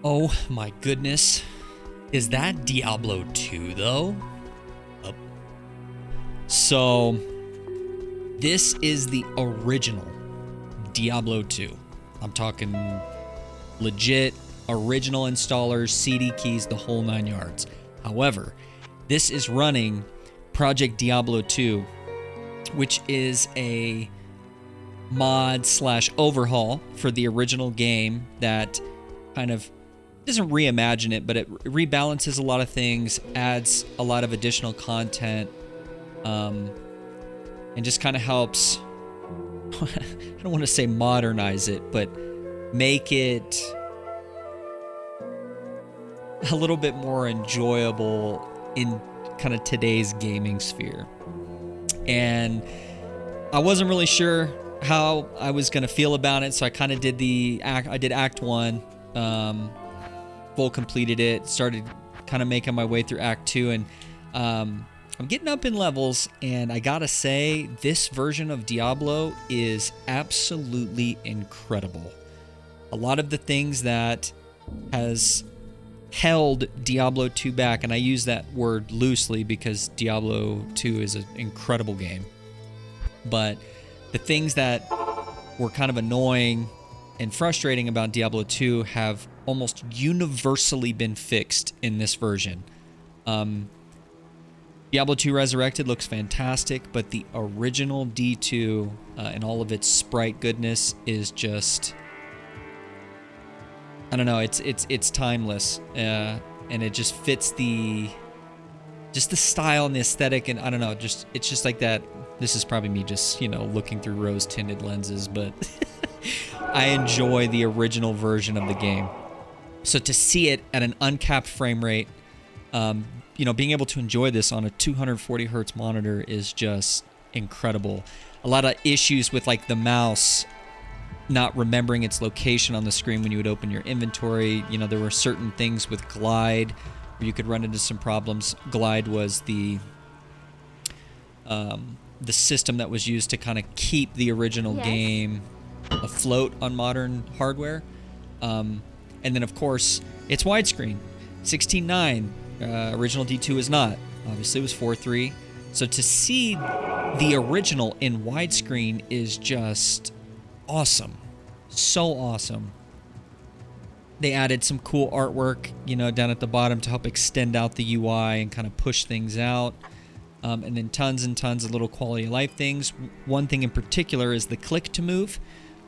Oh my goodness. Is that Diablo 2 though? Oh. So this is the original Diablo 2. I'm talking legit original installers, CD keys, the whole 9 yards. However, this is running Project Diablo 2, which is a mod slash overhaul for the original game that kind of doesn't reimagine it, but it rebalances a lot of things, adds a lot of additional content, and just kind of helps, I don't want to say modernize it, but make it a little bit more enjoyable in kind of today's gaming sphere. And I wasn't really sure how I was going to feel about it, so I kind of did Act 1, full completed it, started kind of making my way through Act 2, and I'm getting up in levels, and I gotta say, this version of Diablo is absolutely incredible. A lot of the things that has held Diablo 2 back, and I use that word loosely because Diablo 2 is an incredible game, but the things that were kind of annoying and frustrating about Diablo 2 have almost universally been fixed in this version. Diablo 2 Resurrected looks fantastic, but the original D2 and all of its sprite goodness is just, I don't know, it's timeless, and it just fits the style and the aesthetic, and I don't know, it's just like that. This is probably me just, looking through rose-tinted lenses, but I enjoy the original version of the game. So to see it at an uncapped frame rate, being able to enjoy this on a 240 hertz monitor is just incredible. A lot of issues with like the mouse not remembering its location on the screen when you would open your inventory. There were certain things with Glide where you could run into some problems. Glide was the system that was used to kind of keep the original game afloat on modern hardware. And then, of course, it's widescreen. 16:9. Original D2 is not. Obviously, it was 4:3. So to see the original in widescreen is just awesome. So awesome. They added some cool artwork, down at the bottom to help extend out the UI and kind of push things out. And then tons and tons of little quality of life things. One thing in particular is the click to move.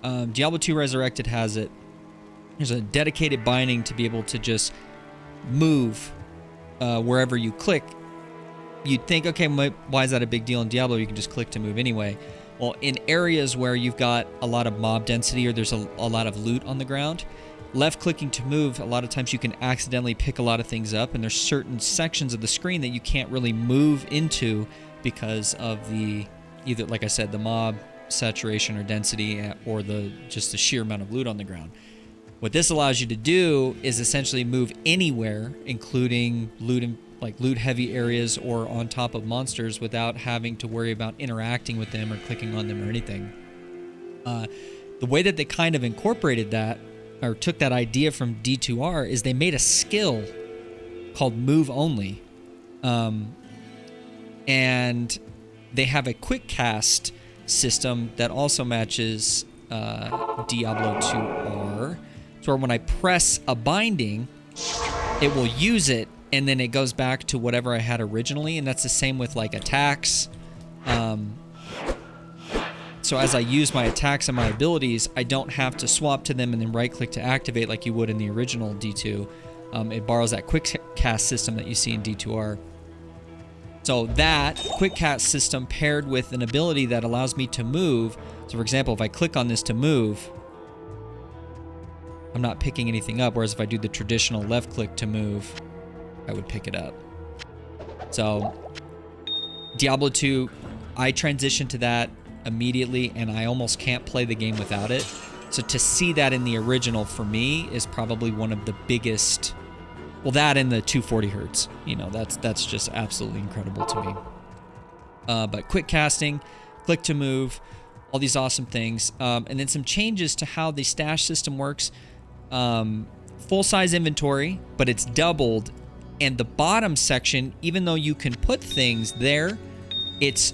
Diablo 2 Resurrected has it. There's a dedicated binding to be able to just move wherever you click. You'd think, okay, why is that a big deal in Diablo? You can just click to move anyway. Well, in areas where you've got a lot of mob density or there's a lot of loot on the ground, left clicking to move, a lot of times you can accidentally pick a lot of things up, and there's certain sections of the screen that you can't really move into because of either, like I said, the mob saturation or density, or just the sheer amount of loot on the ground. What this allows you to do is essentially move anywhere, including loot heavy areas or on top of monsters, without having to worry about interacting with them or clicking on them or anything. The way that they kind of incorporated that, or took that idea from D2R, is they made a skill called Move Only. And they have a quick cast system that also matches Diablo 2R. So when I press a binding, it will use it, and then it goes back to whatever I had originally, and that's the same with like attacks. So as I use my attacks and my abilities, I don't have to swap to them and then right-click to activate like you would in the original D2. It borrows that quick cast system that you see in D2R. So that quick cast system paired with an ability that allows me to move. So for example, if I click on this to move, I'm not picking anything up, whereas if I do the traditional left click to move, I would pick it up. So Diablo 2, I transitioned to that immediately, and I almost can't play the game without it. So to see that in the original for me is probably one of the biggest, well, that and the 240 hertz, that's just absolutely incredible to me. But quick casting, click to move, all these awesome things. And then some changes to how the stash system works. full-size inventory, but it's doubled. And the bottom section, even though you can put things there, it's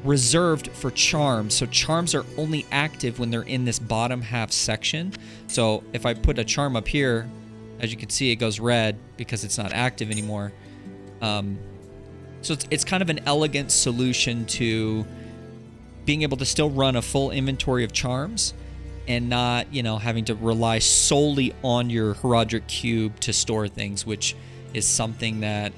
reserved for charms. So charms are only active when they're in this bottom half section. So if I put a charm up here, as you can see, it goes red because it's not active anymore. So it's kind of an elegant solution to being able to still run a full inventory of charms and not, you know, having to rely solely on your Herodric Cube to store things, which is something that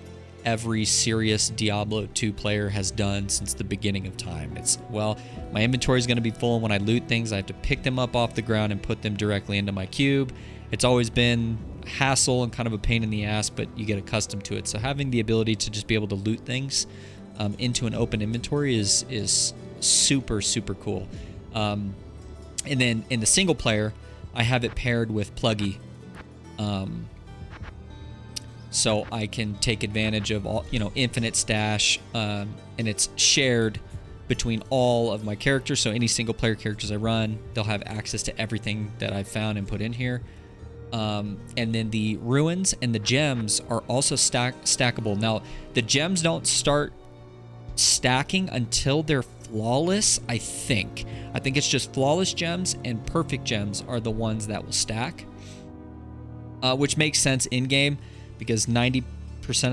every serious Diablo 2 player has done since the beginning of time. It's, well, my inventory is going to be full, and when I loot things, I have to pick them up off the ground and put them directly into my cube. It's always been a hassle and kind of a pain in the ass, but you get accustomed to it. So having the ability to just be able to loot things into an open inventory is super, super cool. And then in the single player, I have it paired with Pluggy. So I can take advantage of all, you know, infinite stash, and it's shared between all of my characters. So any single player characters I run, they'll have access to everything that I've found and put in here. And then the ruins and the gems are also stackable. Now, the gems don't start stacking until they're flawless, I think. I think it's just flawless gems and perfect gems are the ones that will stack, which makes sense in game, because 90%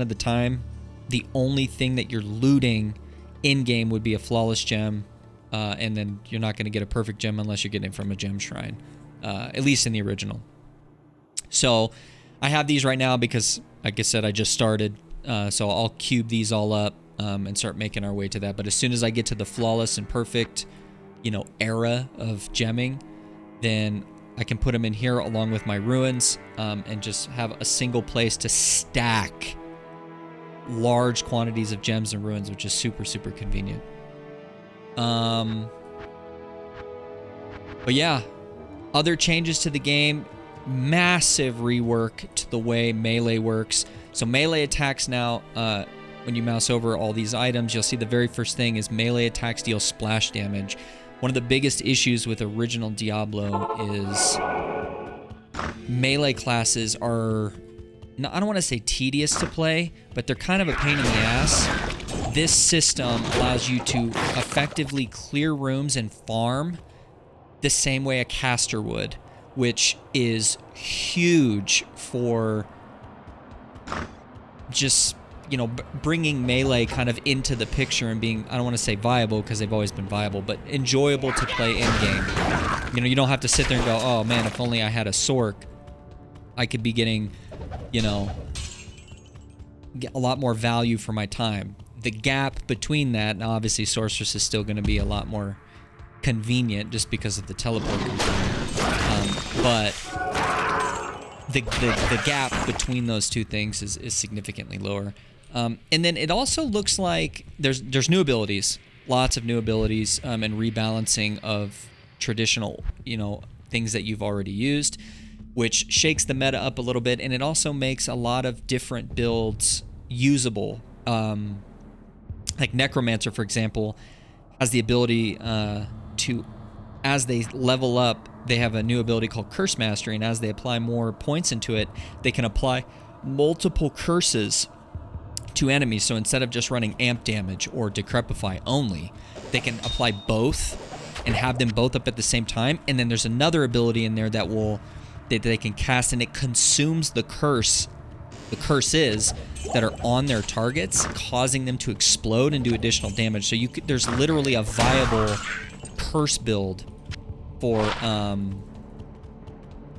of the time, the only thing that you're looting in-game would be a flawless gem, and then you're not going to get a perfect gem unless you're getting it from a gem shrine, at least in the original. So I have these right now because, like I said, I just started, so I'll cube these all up and start making our way to that. But as soon as I get to the flawless and perfect, you know, era of gemming, then I can put them in here along with my ruins, and just have a single place to stack large quantities of gems and ruins, which is super, super convenient. But yeah, other changes to the game, massive rework to the way melee works. So melee attacks now, when you mouse over all these items, you'll see the very first thing is melee attacks deal splash damage. One of the biggest issues with original Diablo is melee classes are, I don't want to say tedious to play, but they're kind of a pain in the ass. This system allows you to effectively clear rooms and farm the same way a caster would, which is huge for just, you know, bringing melee kind of into the picture and being, I don't want to say viable because they've always been viable, but enjoyable to play in game. You know, you don't have to sit there and go, oh man, if only I had a Sork, I could be getting, you know, get a lot more value for my time. The gap between that, now obviously Sorceress is still going to be a lot more convenient just because of the teleport component, but the gap between those two things is significantly lower. And then it also looks like there's new abilities, lots of new abilities, and rebalancing of traditional, you know, things that you've already used, which shakes the meta up a little bit, and it also makes a lot of different builds usable. Like Necromancer, for example, has the ability to, as they level up, they have a new ability called Curse Mastery, and as they apply more points into it, they can apply multiple curses to enemies. So instead of just running amp damage or decrepify only, they can apply both and have them both up at the same time. And then there's another ability in there that they can cast, and it consumes the curses that are on their targets, causing them to explode and do additional damage. So there's literally a viable curse build for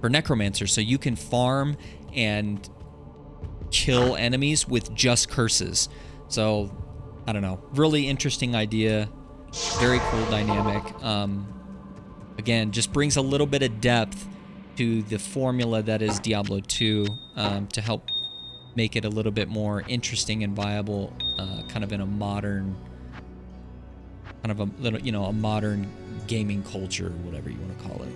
Necromancer. So you can farm and kill enemies with just curses. So I don't know, really interesting idea, very cool dynamic. Again, just brings a little bit of depth to the formula that is Diablo 2, to help make it a little bit more interesting and viable, kind of in a modern, kind of a little, you know, a modern gaming culture, whatever you want to call it.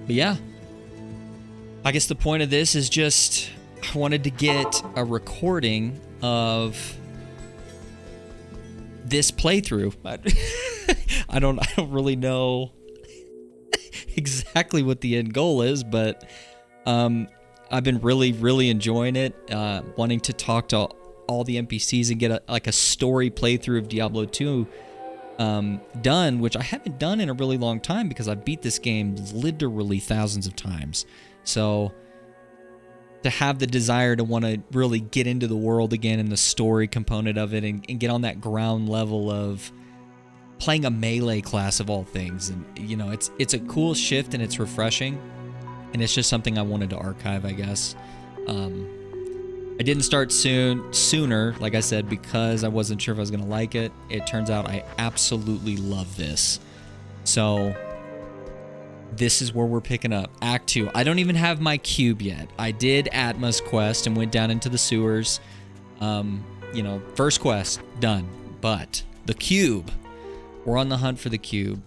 But yeah, I guess the point of this is just, I wanted to get a recording of this playthrough. I don't really know exactly what the end goal is, but I've been really enjoying it. Wanting to talk to all the NPCs and get a story playthrough of Diablo 2 done, which I haven't done in a really long time because I beat this game literally thousands of times. So to have the desire to want to really get into the world again and the story component of it and get on that ground level of playing a melee class of all things, and you know, it's a cool shift and it's refreshing, and it's just something I wanted to archive, I guess. I didn't start sooner, like I said, because I wasn't sure if I was gonna like it. It turns out I absolutely love this. So this is where we're picking up. Act 2. I don't even have my cube yet. I did Atma's quest and went down into the sewers. You know, first quest, done. But the cube. We're on the hunt for the cube.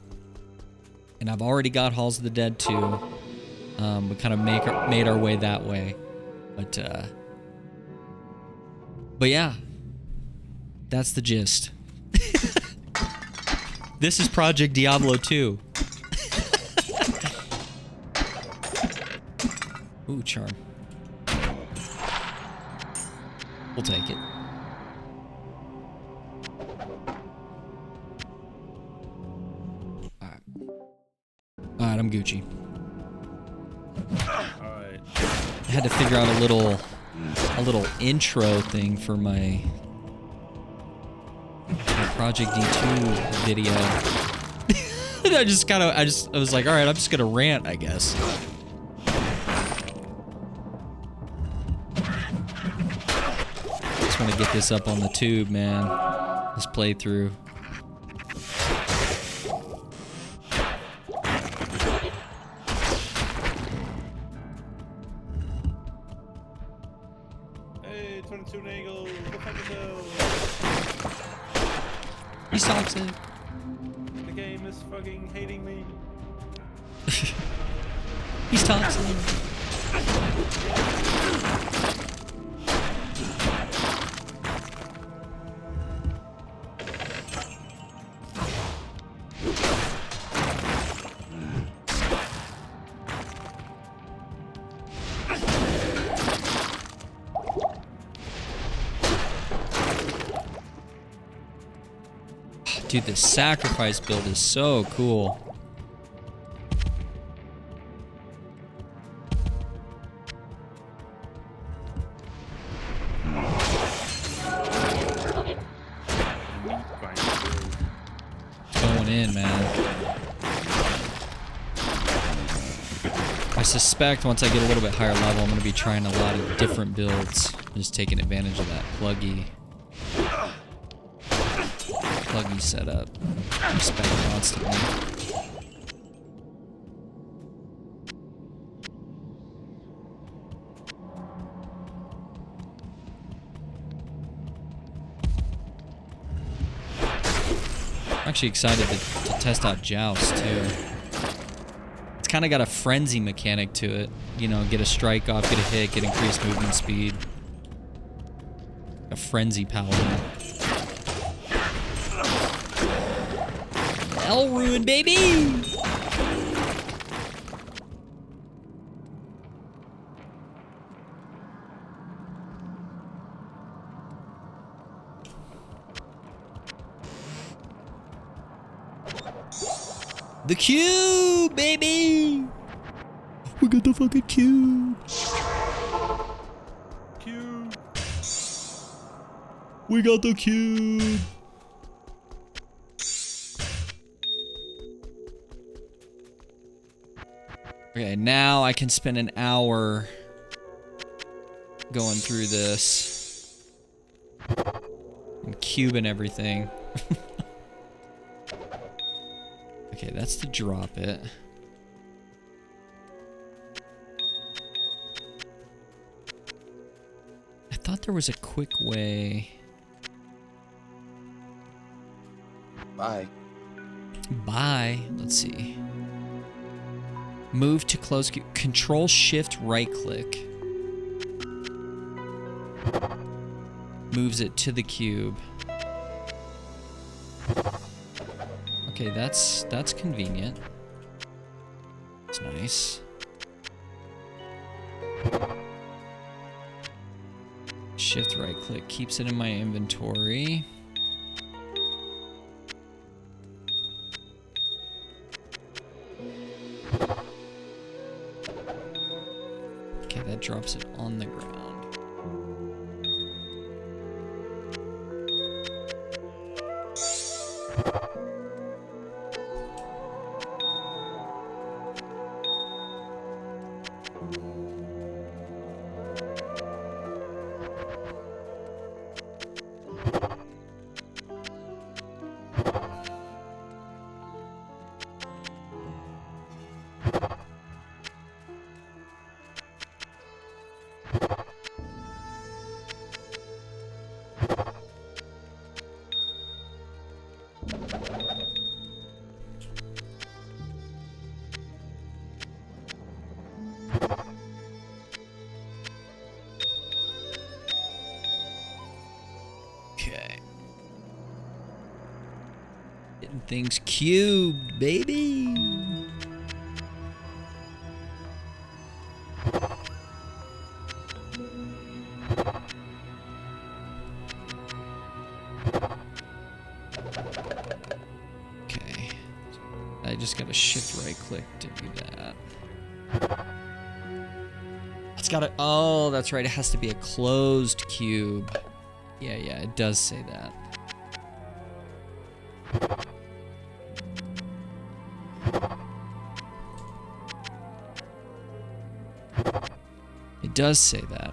And I've already got Halls of the Dead 2. We kind of made our way that way. But yeah, that's the gist. This is Project Diablo 2. Ooh, charm. We'll take it. Alright, I'm Gucci. Alright. I had to figure out a little intro thing for my Project D2 video. I was like, alright, I'm just gonna rant, I guess. Just want to get this up on the tube, man. This playthrough. Hey, 22 Nagel, go fuck yourself. He's toxic. The game is fucking hating me. He's toxic. Dude, this sacrifice build is so cool. Going in, man. I suspect once I get a little bit higher level, I'm going to be trying a lot of different builds. Just taking advantage of that pluggy setup. Spend constantly. I'm actually excited to test out Joust too. It's kind of got a frenzy mechanic to it. You know, get a strike off, get a hit, get increased movement speed. A frenzy paladin. Hell ruin, baby! The cube, baby! We got the fucking cube! Cube! We got the cube! Okay, now I can spend an hour going through this and cubing everything. Okay, that's to drop it. I thought there was a quick way. Bye. Bye. Let's see. Move to close cube. Control Shift right click. Moves it to the cube. Okay, that's convenient. It's nice. Shift right click keeps it in my inventory. Okay, that drops it on the ground. Okay. Getting things cubed, baby. Okay. I just gotta shift right click to do that. It's gotta, oh, that's right. It has to be a closed cube. Yeah, it does say that. It does say that.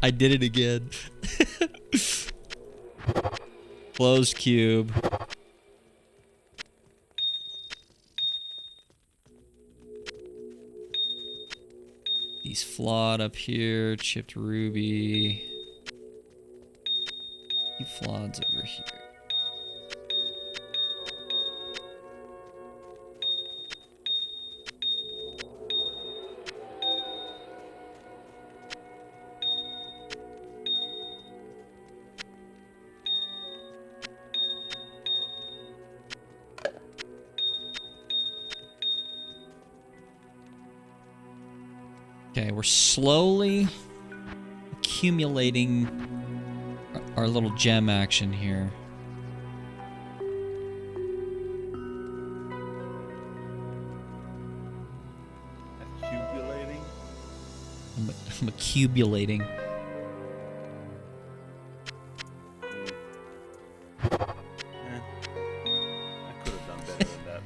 I did it again. Closed cube. These flawed up here, chipped ruby. Keep flaweds over here. Okay, we're slowly accumulating our little gem action here. Accumulating? I'm accumulating. I could have done better than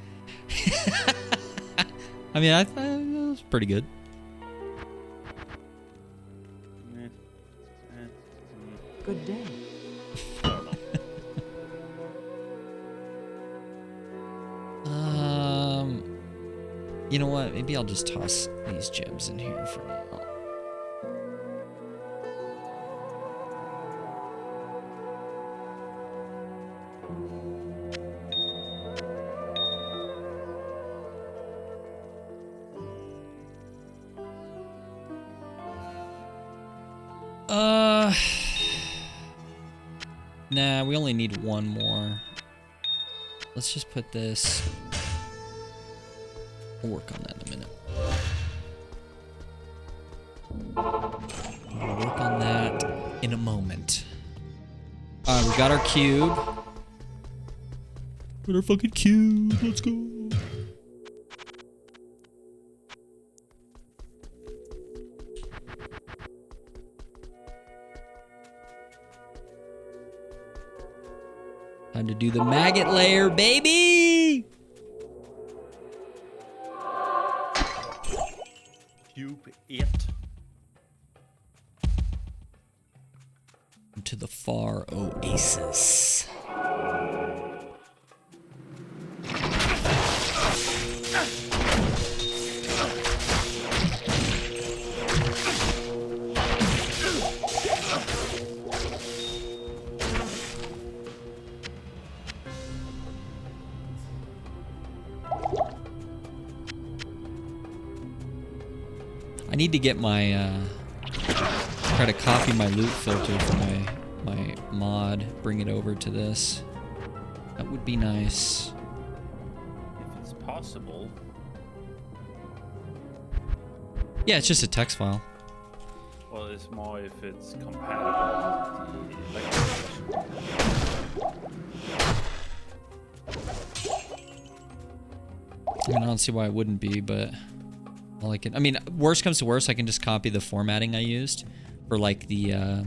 that. I mean, I thought it was pretty good. Good day. You know what? Maybe I'll just toss these gems in here for now. Nah, we only need one more. Let's just put this. We'll work on that in a minute. We'll work on that in a moment. Alright, we got our cube. Got our fucking cube. Let's go. Time to do the maggot layer, baby! Cube it. To the far oasis. I need to get my try to copy my loot filter for my mod, bring it over to this. That would be nice. If it's possible. Yeah, it's just a text file. Well, it's more if it's compatible with the electric. I mean, I don't see why it wouldn't be, but all I can... I mean, worst comes to worst, I can just copy the formatting I used for, like, the,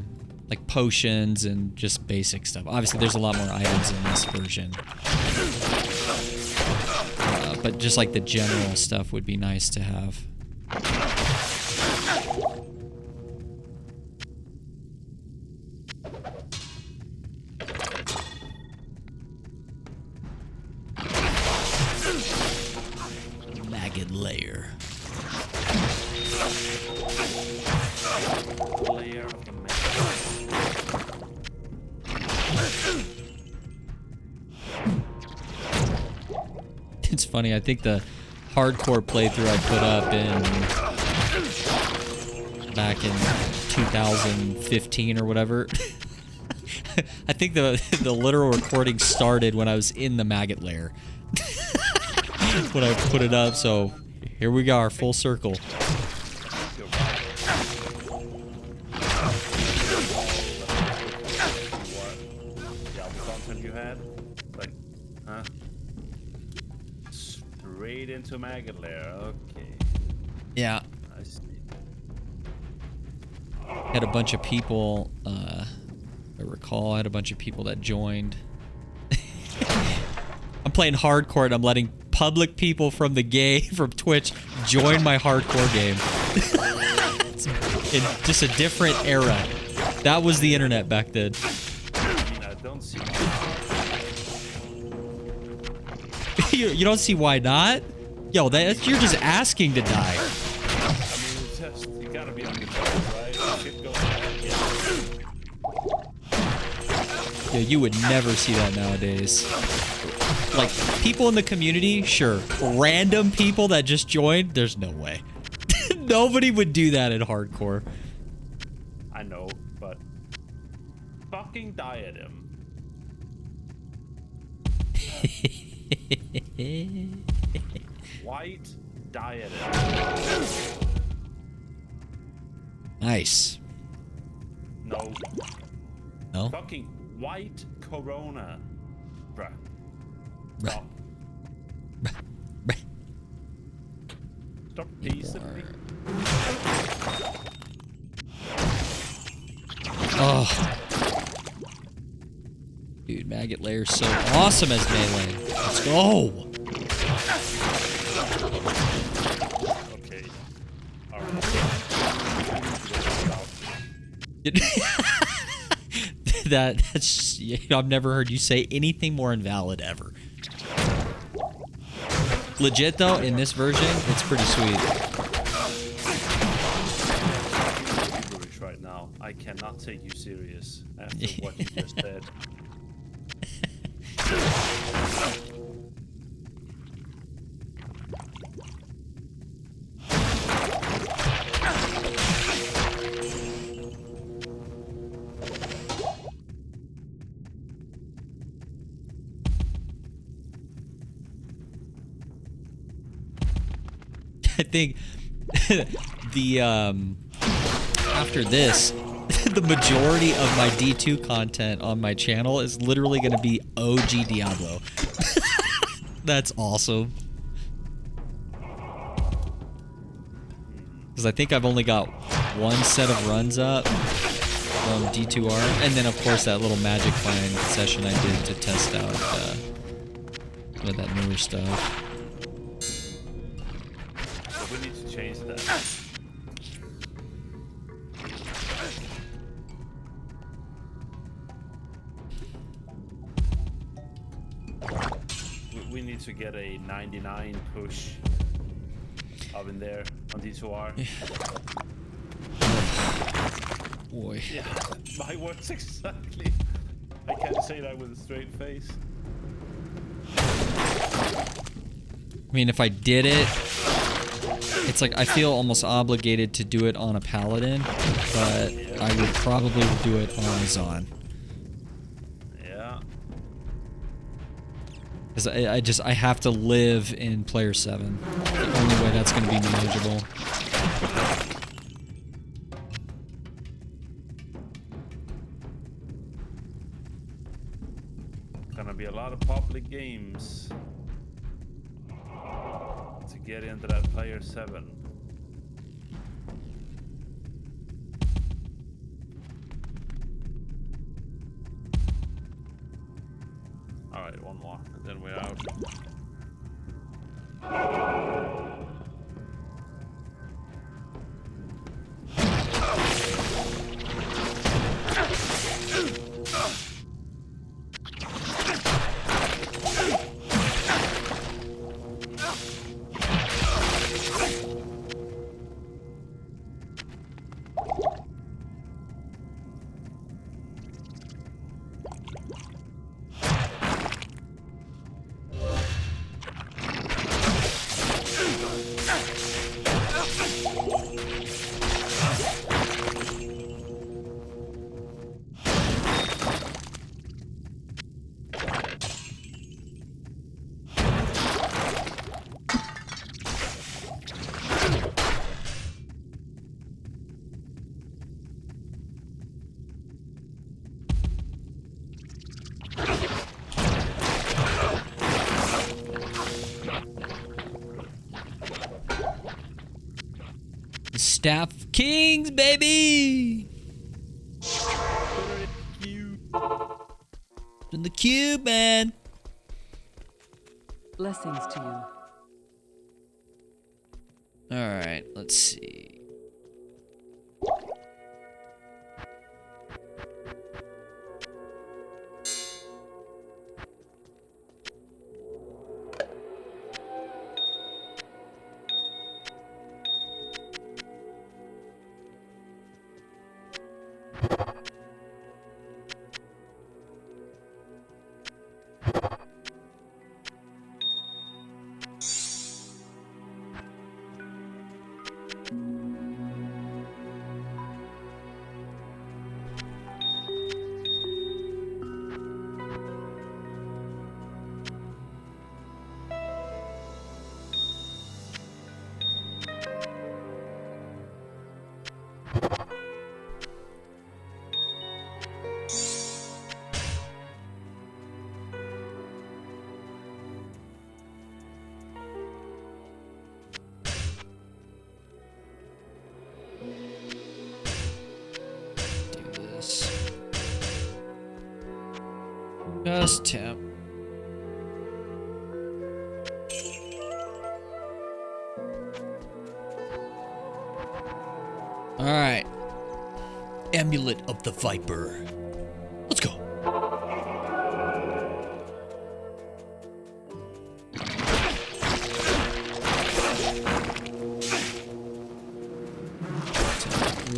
like, potions and just basic stuff. Obviously, there's a lot more items in this version. But just, like, the general stuff would be nice to have. Maggot layer. Layer of the maggot. It's funny, I think the hardcore playthrough I put up back in 2015 or whatever. I think the literal recording started when I was in the maggot lair. When I put it up, so here we are, full circle. You had, like, huh? Straight into maggot lair. Okay. Yeah. I see. Had a bunch of people. I recall I had a bunch of people that joined. I'm playing hardcore and I'm letting public people from the game from Twitch join my hardcore game. It's in just a different era. That was the internet back then. I mean, I don't see. You don't see why not? Yo, you're just asking to die. I mean, it's just, you gotta be on your toes, right? Shit goes bad, yeah. Yeah, you would never see that nowadays. Like, people in the community, sure. Random people that just joined, there's no way. Nobody would do that in hardcore. I know, but fucking diadem. White diadem. Nice. No. No? Fucking white corona. Bruh. Bruh. Stop. Bruh. Bruh. Stop teasing me. Oh. Dude, Maggot Layer's so awesome as melee. Let's go. Okay. Alright. That's I've never heard you say anything more invalid ever. Legit though, in this version, it's pretty sweet. Gibberish right now. I cannot take you serious after what you just said. I think the after this, the majority of my D2 content on my channel is literally going to be OG Diablo. That's awesome. Because I think I've only got one set of runs up from D2R, and then of course that little magic find session I did to test out some of that newer stuff. We need to change that. We need to get a 99 push up in there on D2R. Boy. Yeah, my words exactly. I can't say that with a straight face. I mean, if I did it, it's like I feel almost obligated to do it on a paladin, but I would probably do it on a Zon. Yeah. Because I have to live in player 7. The only way that's going to be manageable. Gonna be a lot of public games to get into that player 7. Alright, one more, and then we're out. Staff of Kings, baby! In the cube, man! Blessings to you. Alright, let's see. Just tap. Alright. Amulet of the Viper. Let's go.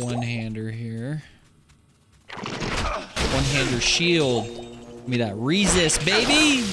One-hander here. One-hander shield. Give me that resist, baby!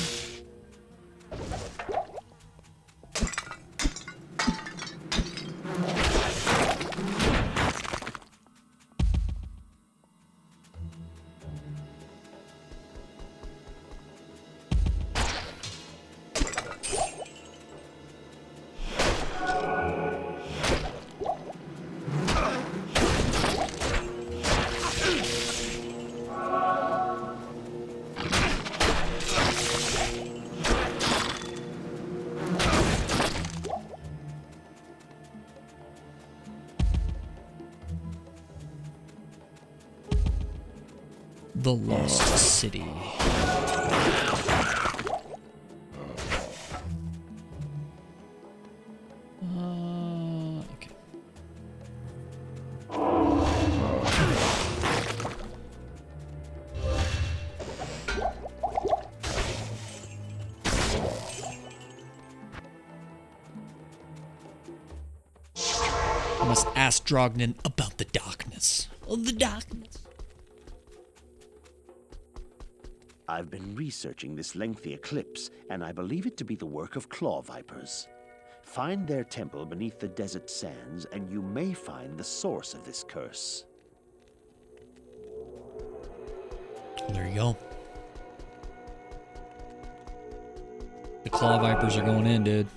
The Lost City. Okay. I must ask Drognin about the darkness. Of the darkness. I've been researching this lengthy eclipse, and I believe it to be the work of claw vipers. Find their temple beneath the desert sands, and you may find the source of this curse. There you go. The claw vipers are going in, dude.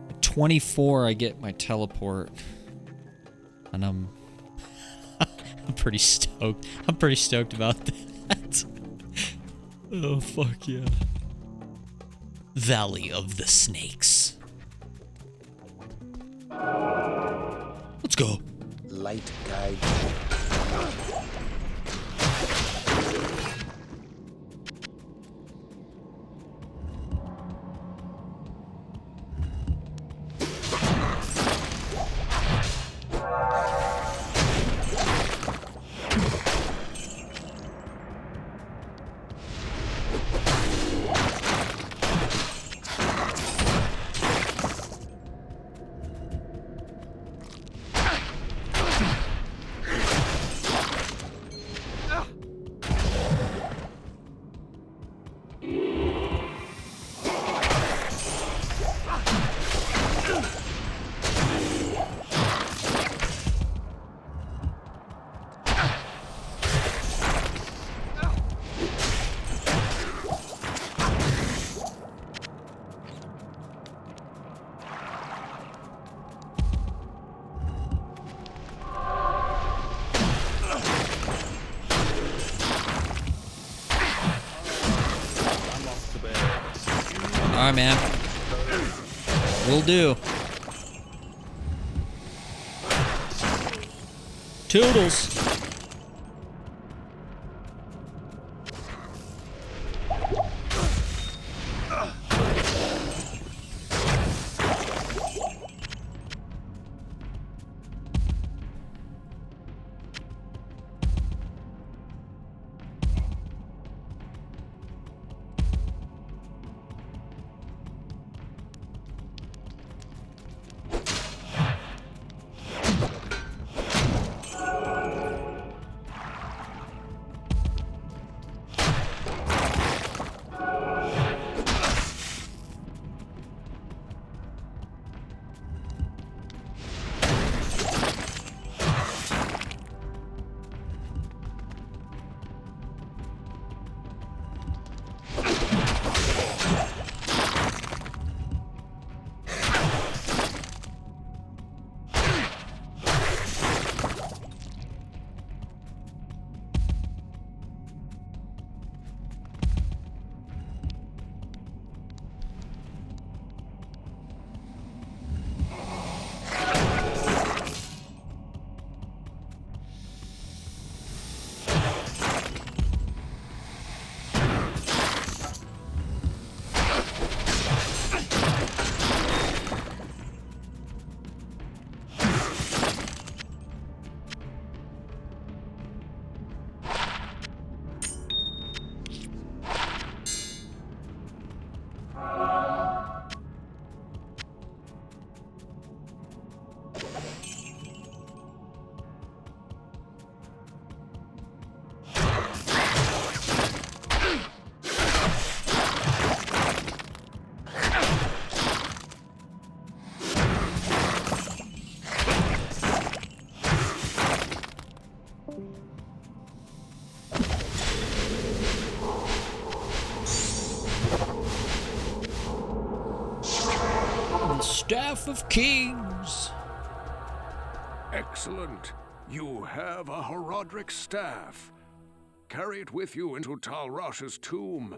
At 24, I get my teleport, and I'm pretty stoked. I'm pretty stoked about that. Oh fuck yeah! Valley of the Snakes. Let's go. Light guide. Alright, man. Will do. Toodles. Staff of Kings. Excellent. You have a Horodric staff. Carry it with you into Talrash's tomb.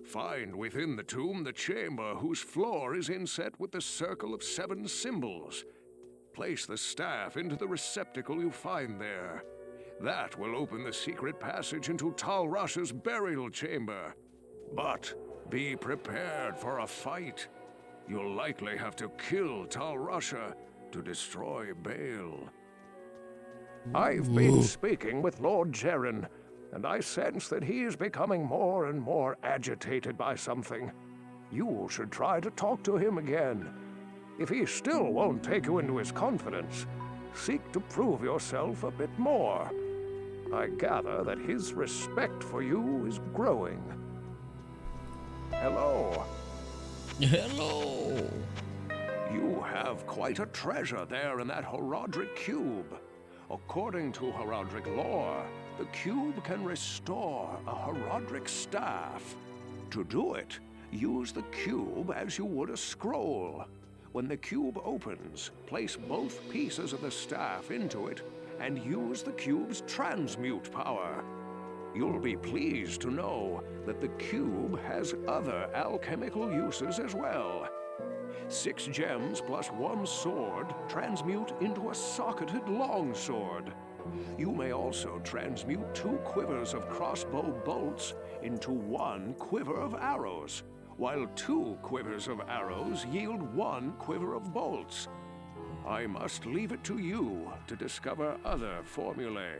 Find within the tomb the chamber whose floor is inset with the circle of 7 symbols. Place the staff into the receptacle you find there. That will open the secret passage into Talrash's burial chamber. But be prepared for a fight. You'll likely have to kill Talrasha to destroy Baal. I've been speaking with Lord Jeren, and I sense that he is becoming more and more agitated by something. You should try to talk to him again. If he still won't take you into his confidence, seek to prove yourself a bit more. I gather that his respect for you is growing. Hello. Hello. You have quite a treasure there in that Horodric cube. According to Horodric lore, the cube can restore a Horodric staff. To do it, use the cube as you would a scroll. When the cube opens, place both pieces of the staff into it and use the cube's transmute power. You'll be pleased to know that the cube has other alchemical uses as well. 6 gems plus 1 sword transmute into a socketed longsword. You may also transmute 2 quivers of crossbow bolts into 1 quiver of arrows, while 2 quivers of arrows yield 1 quiver of bolts. I must leave it to you to discover other formulae.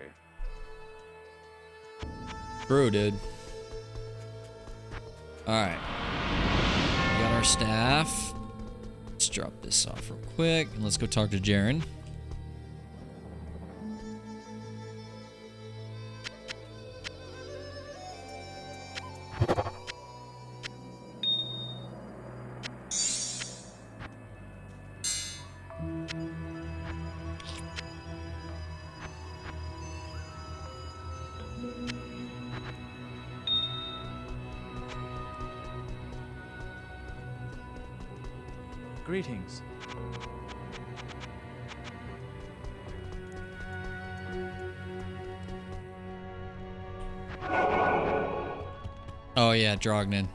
True, dude. Alright. We got our staff. Let's drop this off real quick. And let's go talk to Jaren. Greetings. Oh yeah, Drognin.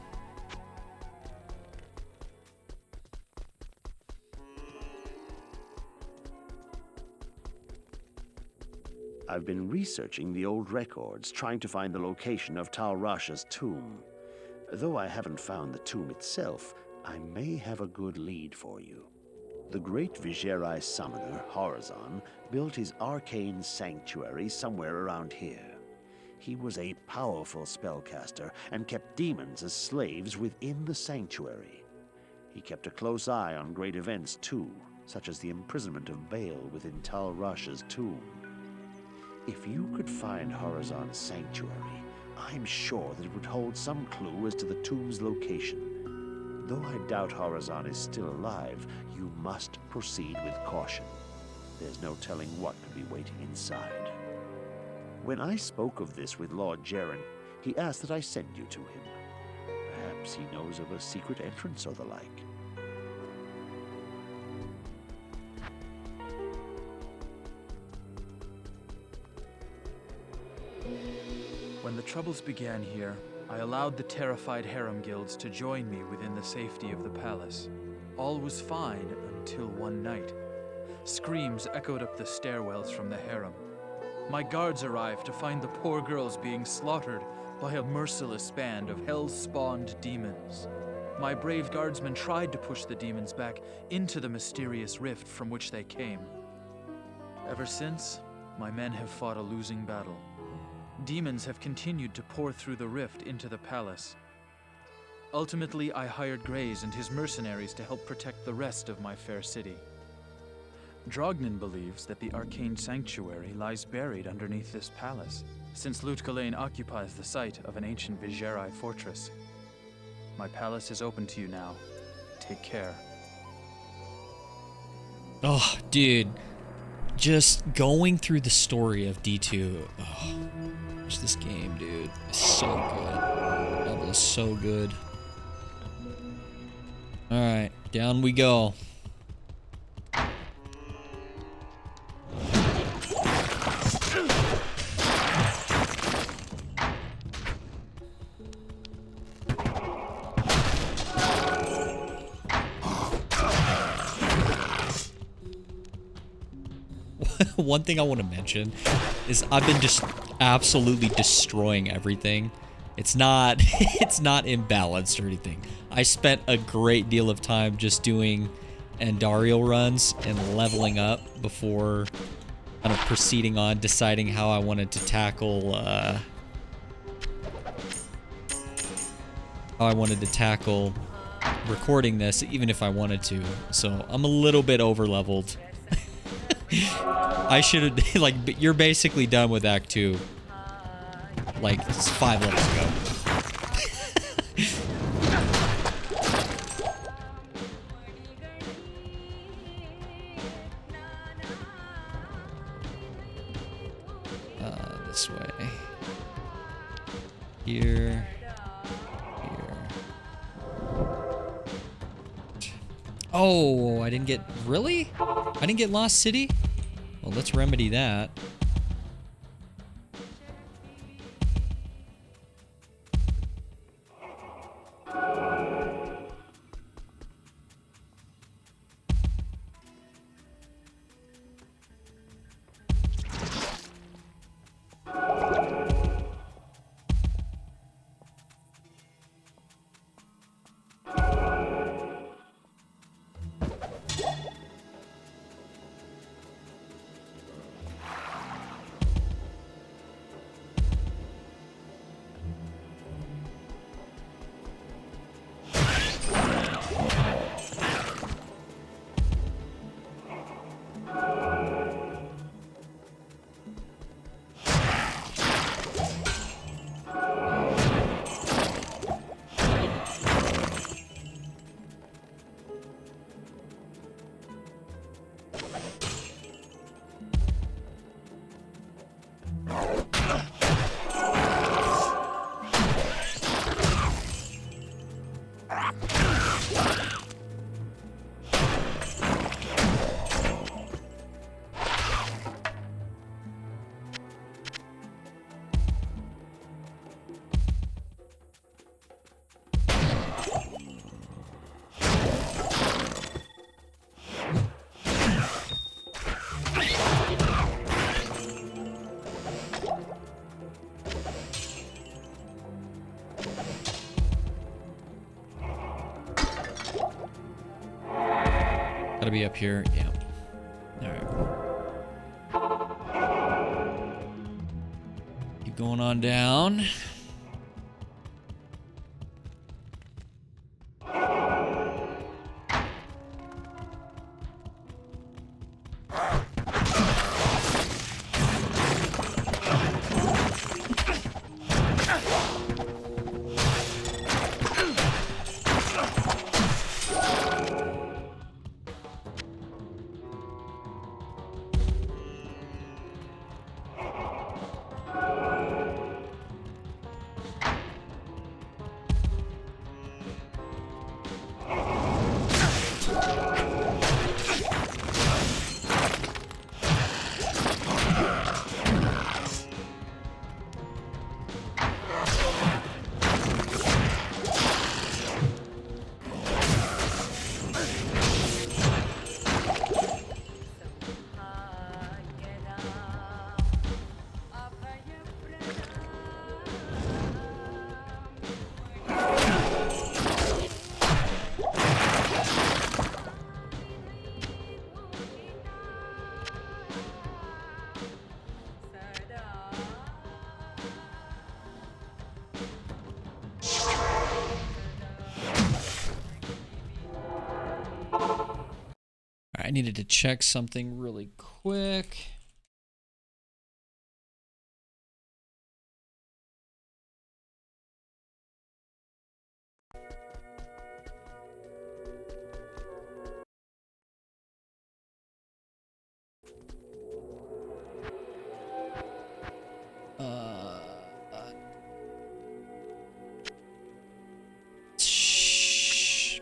I've been researching the old records, trying to find the location of Talrasha's tomb. Though I haven't found the tomb itself, I may have a good lead for you. The great Vigerai summoner, Horizon, built his arcane sanctuary somewhere around here. He was a powerful spellcaster and kept demons as slaves within the sanctuary. He kept a close eye on great events too, such as the imprisonment of Baal within Talrasha's tomb. If you could find Horizon's sanctuary, I'm sure that it would hold some clue as to the tomb's location. Though I doubt Horizon is still alive, you must proceed with caution. There's no telling what could be waiting inside. When I spoke of this with Lord Jeren, he asked that I send you to him. Perhaps he knows of a secret entrance or the like. When the troubles began here, I allowed the terrified harem guilds to join me within the safety of the palace. All was fine until one night. Screams echoed up the stairwells from the harem. My guards arrived to find the poor girls being slaughtered by a merciless band of hell-spawned demons. My brave guardsmen tried to push the demons back into the mysterious rift from which they came. Ever since, my men have fought a losing battle. Demons have continued to pour through the rift into the palace. Ultimately, I hired Graze and his mercenaries to help protect the rest of my fair city. Drognin believes that the arcane sanctuary lies buried underneath this palace, since Lutkalane occupies the site of an ancient Vigerai fortress. My palace is open to you now. Take care. Oh, dude. Just going through the story of D2. Oh, watch this game, dude. It's so good. Diablo is so good. Alright, down we go. one thing I want to mention is I've been just absolutely destroying everything. It's not it's not imbalanced or anything. I spent a great deal of time just doing Andariel runs and leveling up before kind of proceeding on, deciding how I wanted to tackle recording this, even if I wanted to. So I'm a little bit over leveled. I should have like, you're basically done with Act 2 like 5 levels ago. This way. Here. Oh, I didn't get... Really? I didn't get Lost City? Well, let's remedy that. Gotta be up here. Yeah. Alright. Keep going on down. I needed to check something really quick.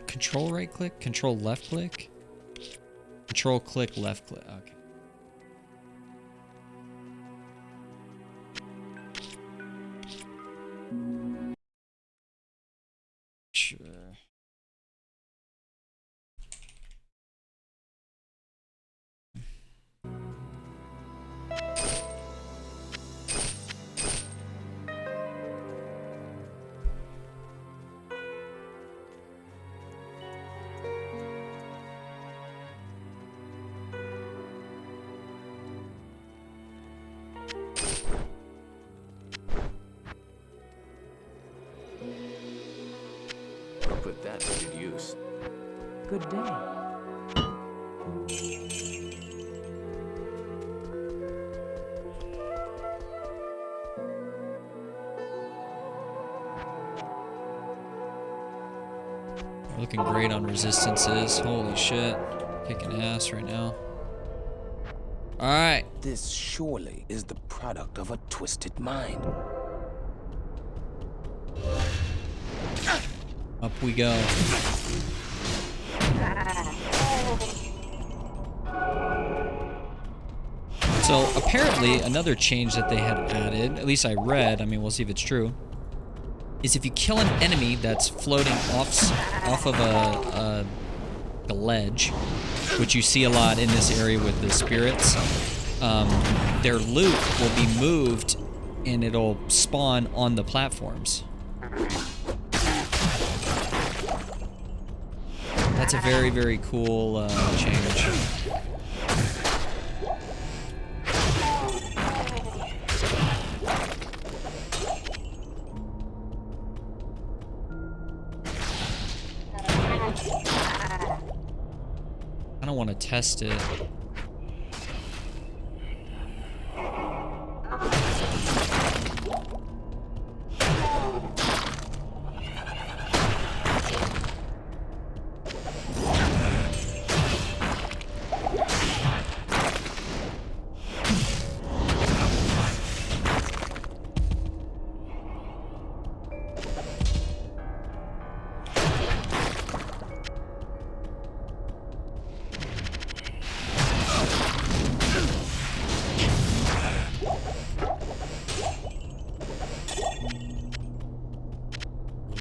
Control right click, control left click. Control click, left click. Okay. Sure. put that to good use. Good day. We're looking great on resistances. Holy shit. Kicking ass right now. Alright. This surely is the product of a twisted mind. Up we go. So apparently another change that they had added, at least I read, I mean we'll see if it's true, is if you kill an enemy that's floating off of a ledge, which you see a lot in this area with the spirits, their loot will be moved and it'll spawn on the platforms. That's a very, very cool change. I don't want to test it.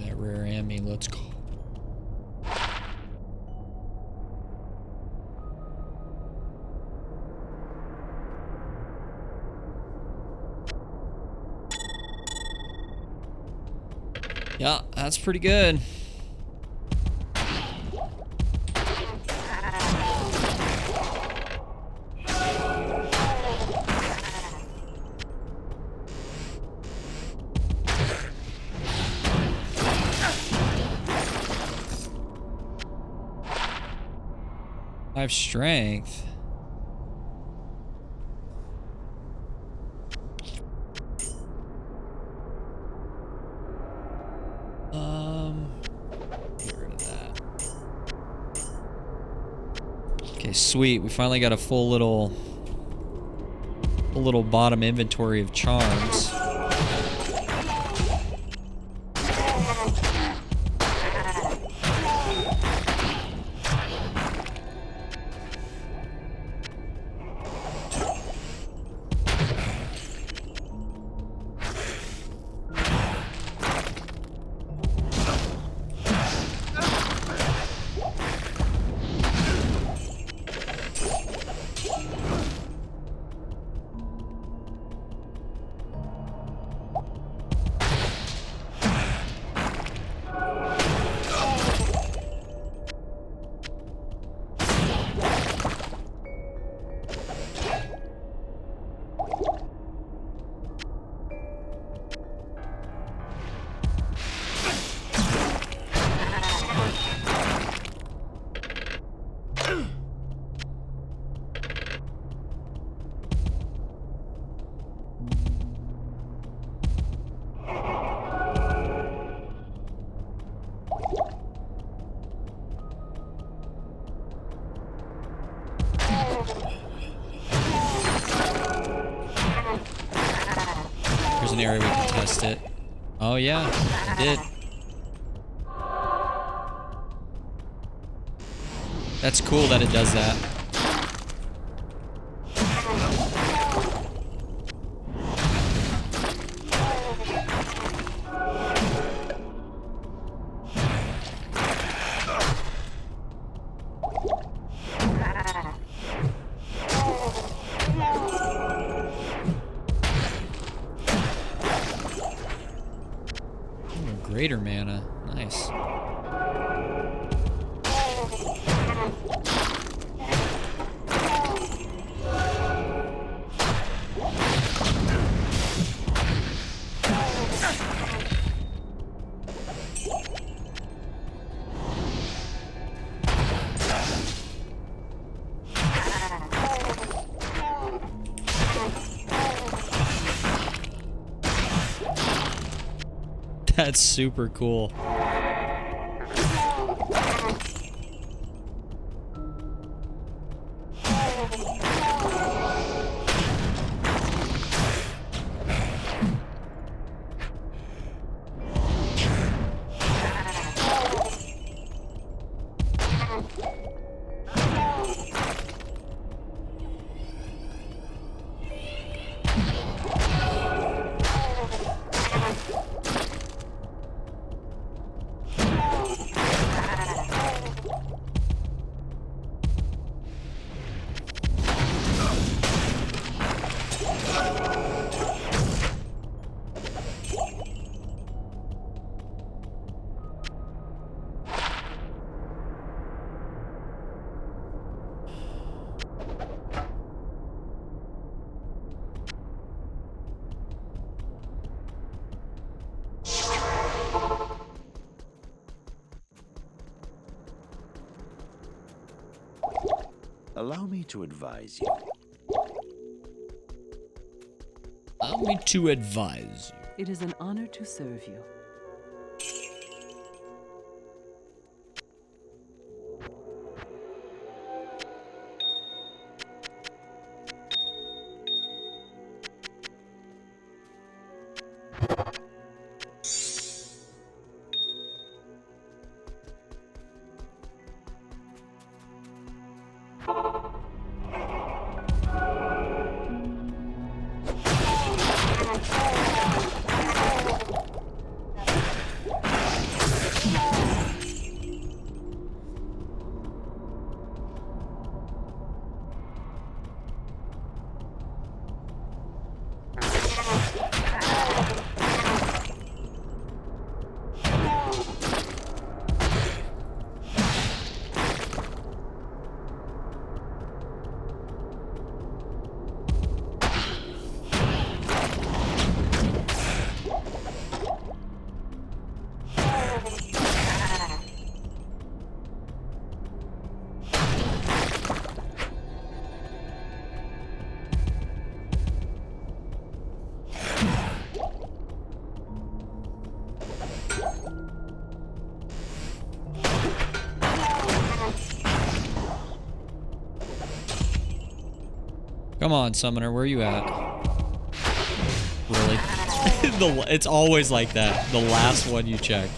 That rare ammy, let's go. Yeah, that's pretty good. I have strength. Get rid of that. Okay, sweet. We finally got a full little bottom inventory of charms. There's an area we can test it. Oh yeah, it did. That's cool that it does that. Greater mana. Nice. That's super cool. Allow me to advise you. Allow me to advise you. It is an honor to serve you. Come on, Summoner, where you at? Really? It's always like that. The last one you check.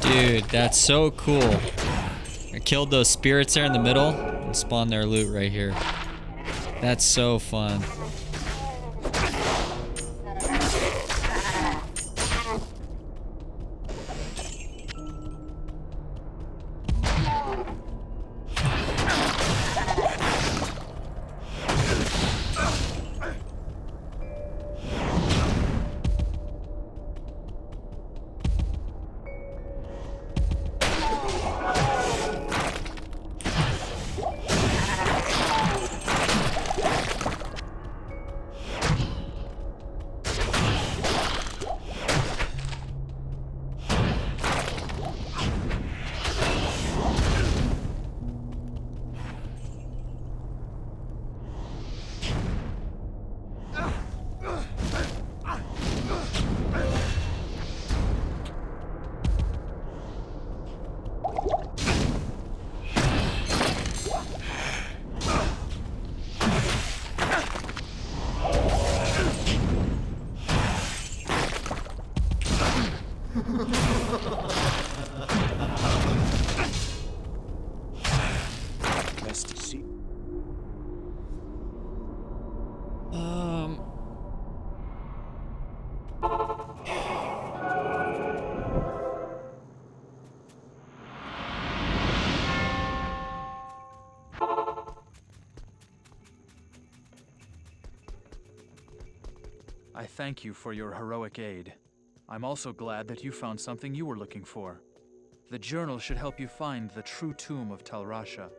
Dude, that's so cool. I killed those spirits there in the middle and spawned their loot right here. That's so fun. Best to see. I thank you for your heroic aid. I'm also glad that you found something you were looking for. The journal should help you find the true tomb of Tal Rasha.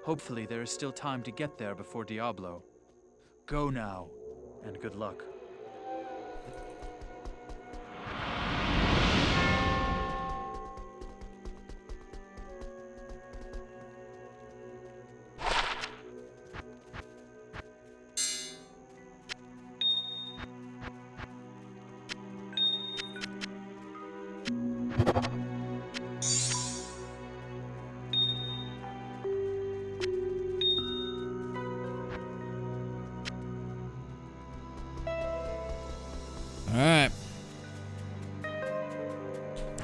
Hopefully there is still time to get there before Diablo. Go now, and good luck. All right.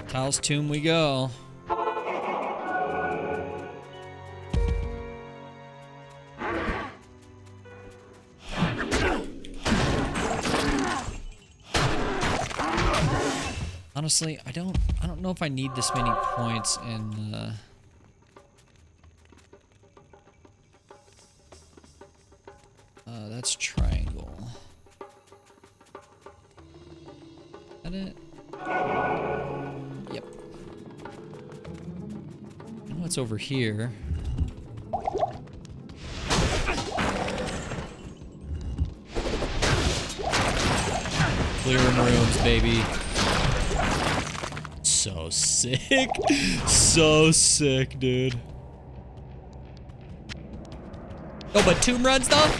Tal's tomb we go. Honestly, I don't know if I need this many points in that's triangle. Is that it? Yep. I know what's over here. Clearing rooms, baby. So sick. So sick, dude. Oh, but tomb runs though?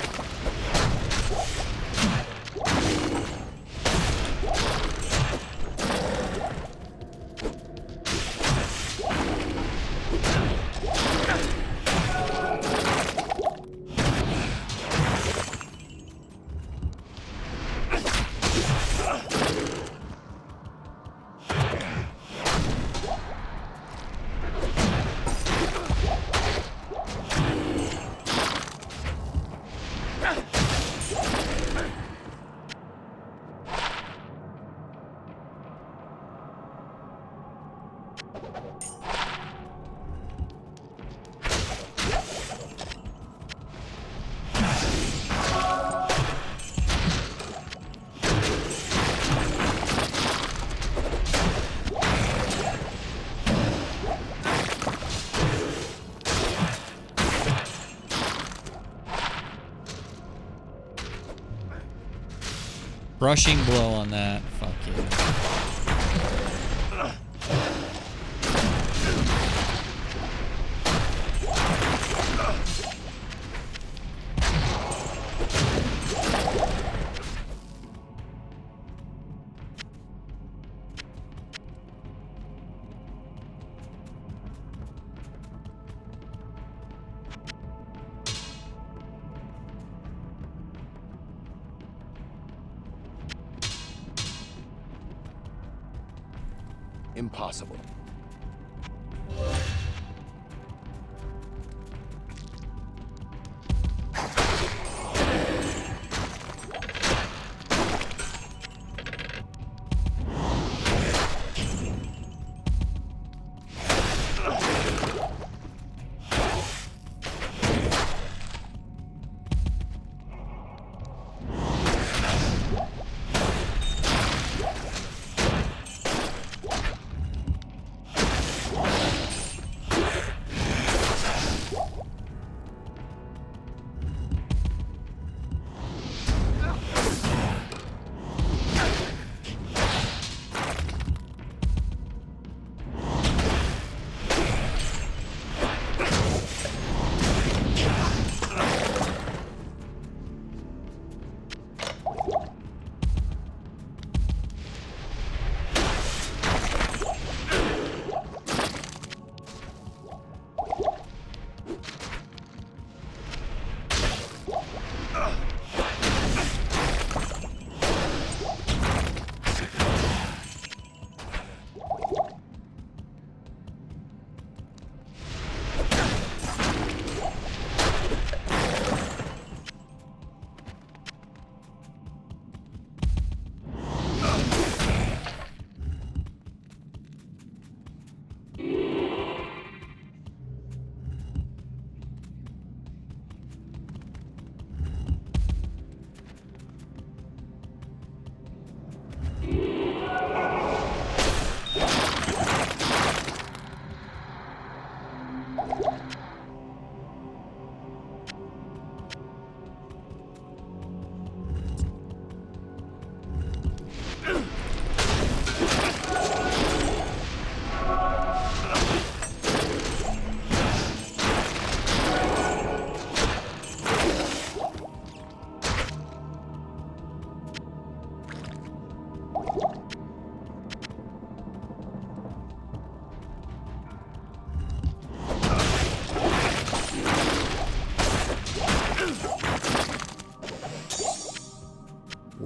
Crushing blow on that. Fuck yeah. Impossible.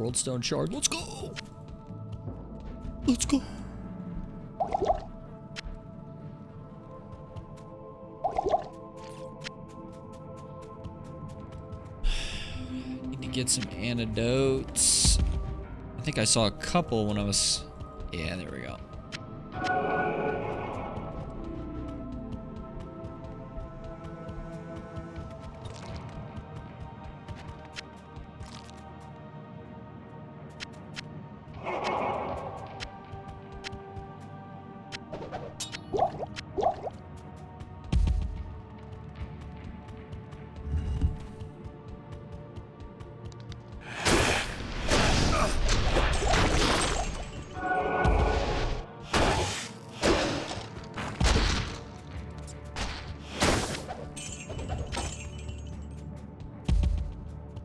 World Stone Shard. Let's go! Let's go! Need to get some antidotes. I think I saw a couple when I was... Yeah, there we go.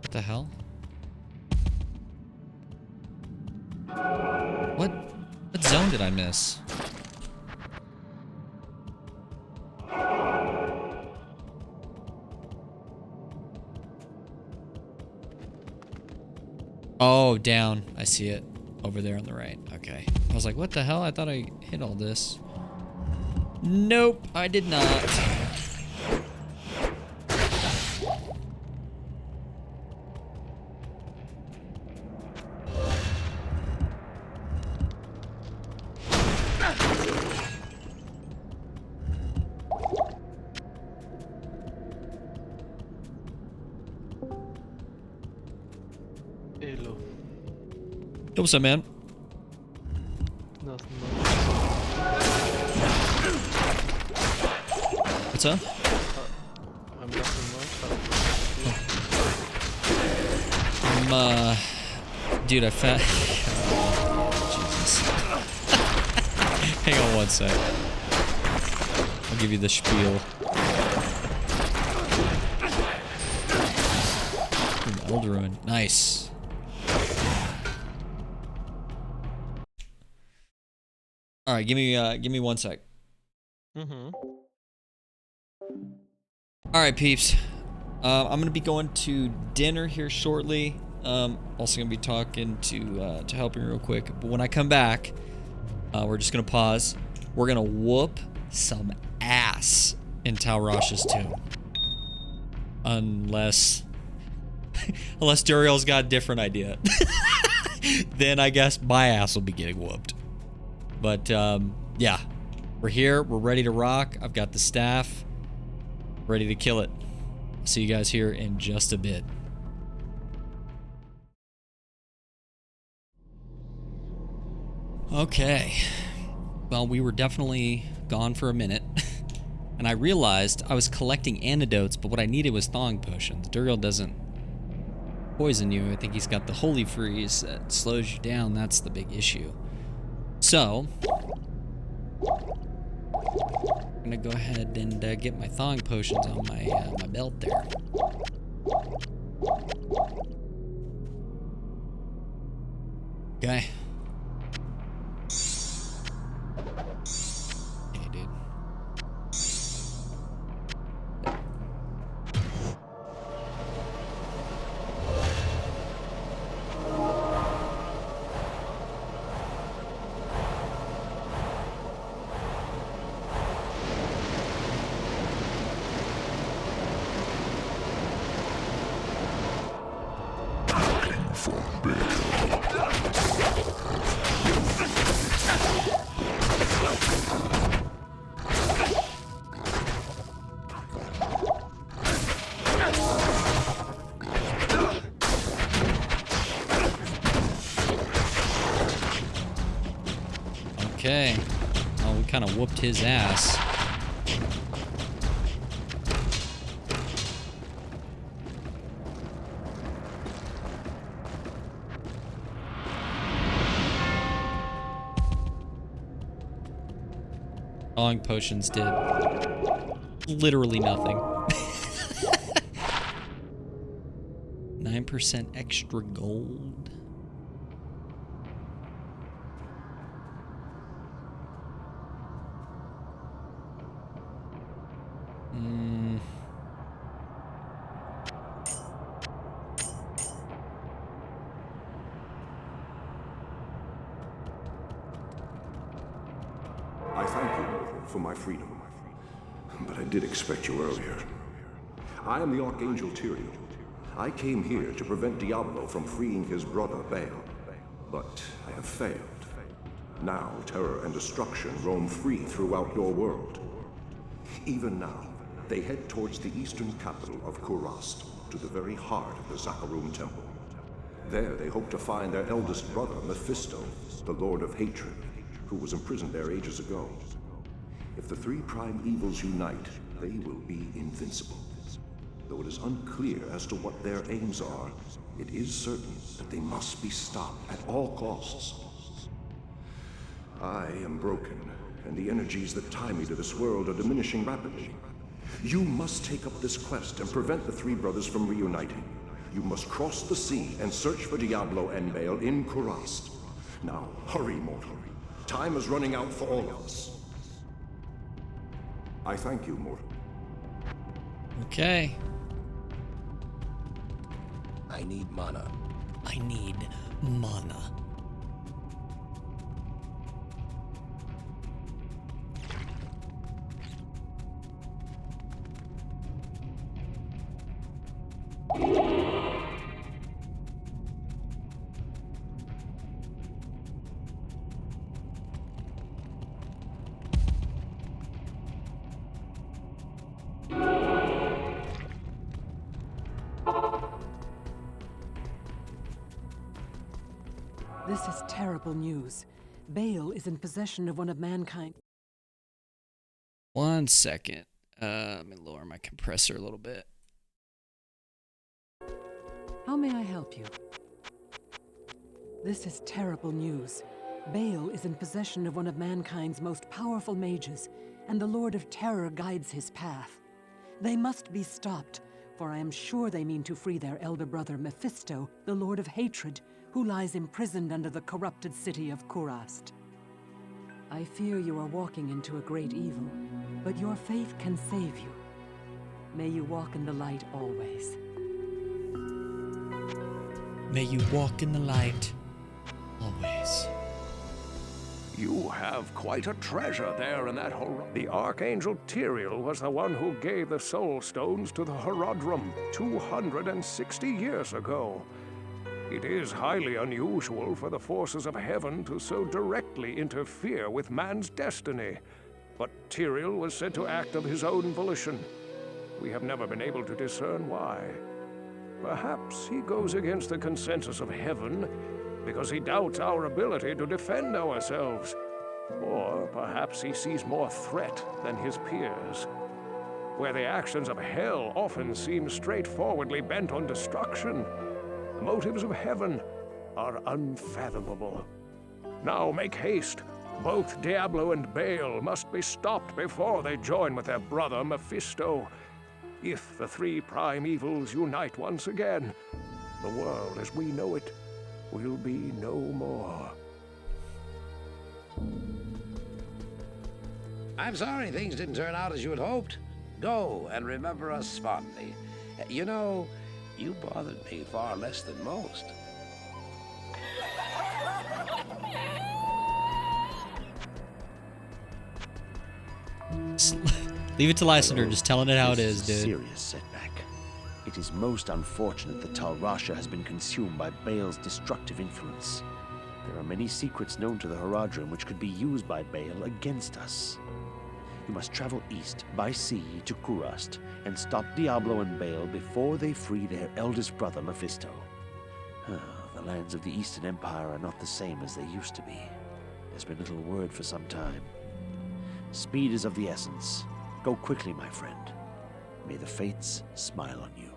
What the hell? What zone did I miss? Oh, down. I see it. Over there on the right. Okay. I was like, what the hell? I thought I hit all this. Nope, I did not. Hello. Yo, what's up, man? Nothing What's up? much. I'm nothing much. Dude, I found... Jesus. Hang on one sec. I'll give you the spiel. Old ruin. Nice. All right, give me 1 sec. Mm-hmm. All right, peeps. I'm gonna be going to dinner here shortly. Also gonna be talking to helping real quick. But when I come back, we're just gonna pause. We're gonna whoop some ass in Talrash's tomb, unless Duriel's got a different idea. Then I guess my ass will be getting whooped. But yeah, we're here. We're ready to rock. I've got the staff, ready to kill it. See you guys here in just a bit. Okay. Well, we were definitely gone for a minute. And I realized I was collecting antidotes, but what I needed was thawing potions. Duriel doesn't poison you. I think he's got the holy freeze that slows you down. That's the big issue. So, I'm gonna go ahead and get my thawing potions on my belt there. Okay. Okay, dude. Okay. Oh, we kind of whooped his ass. Thawing potions did literally nothing. 9% extra gold. I thank you, mortal, for my freedom. But I did expect you earlier. I am the Archangel Tyrael. I came here to prevent Diablo from freeing his brother Baal. But I have failed. Now terror and destruction roam free throughout your world. Even now, they head towards the eastern capital of Kurast, to the very heart of the Zakarum Temple. There they hope to find their eldest brother, Mephisto, the Lord of Hatred, who was imprisoned there ages ago. If the three prime evils unite, they will be invincible. Though it is unclear as to what their aims are, it is certain that they must be stopped at all costs. I am broken, and the energies that tie me to this world are diminishing rapidly. You must take up this quest and prevent the three brothers from reuniting. You must cross the sea and search for Diablo and Baal in Kurast. Now, hurry, mortal. Time is running out for all of us. I thank you, mortal. Okay. I need mana. I need mana. This is terrible news. Baal is in possession of one of mankind. 1 second. Let me lower my compressor a little bit. How may I help you? This is terrible news. Baal is in possession of one of mankind's most powerful mages, and the Lord of Terror guides his path. They must be stopped, for I am sure they mean to free their elder brother Mephisto, the Lord of Hatred, who lies imprisoned under the corrupted city of Kurast. I fear you are walking into a great evil, but your faith can save you. May you walk in the light always. May you walk in the light always. You have quite a treasure there in that The Archangel Tyrael was the one who gave the Soul Stones to the Horodrum 260 years ago. It is highly unusual for the forces of heaven to so directly interfere with man's destiny. But Tyrael was said to act of his own volition. We have never been able to discern why. Perhaps he goes against the consensus of heaven because he doubts our ability to defend ourselves. Or perhaps he sees more threat than his peers. Where the actions of hell often seem straightforwardly bent on destruction, the motives of heaven are unfathomable. Now make haste. Both Diablo and Baal must be stopped before they join with their brother Mephisto. If the three prime evils unite once again, the world as we know it will be no more. I'm sorry things didn't turn out as you had hoped. Go and remember us fondly. You know, you bothered me far less than most. Leave it to Lysander, just telling it how it is, dude. Serious setback. It is most unfortunate that Tal Rasha has been consumed by Baal's destructive influence. There are many secrets known to the Horadrim which could be used by Baal against us. You must travel east by sea to Kurast and stop Diablo and Baal before they free their eldest brother Mephisto. The lands of the Eastern Empire are not the same as they used to be. There's been little word for some time. Speed is of the essence. Go quickly, my friend. May the fates smile on you.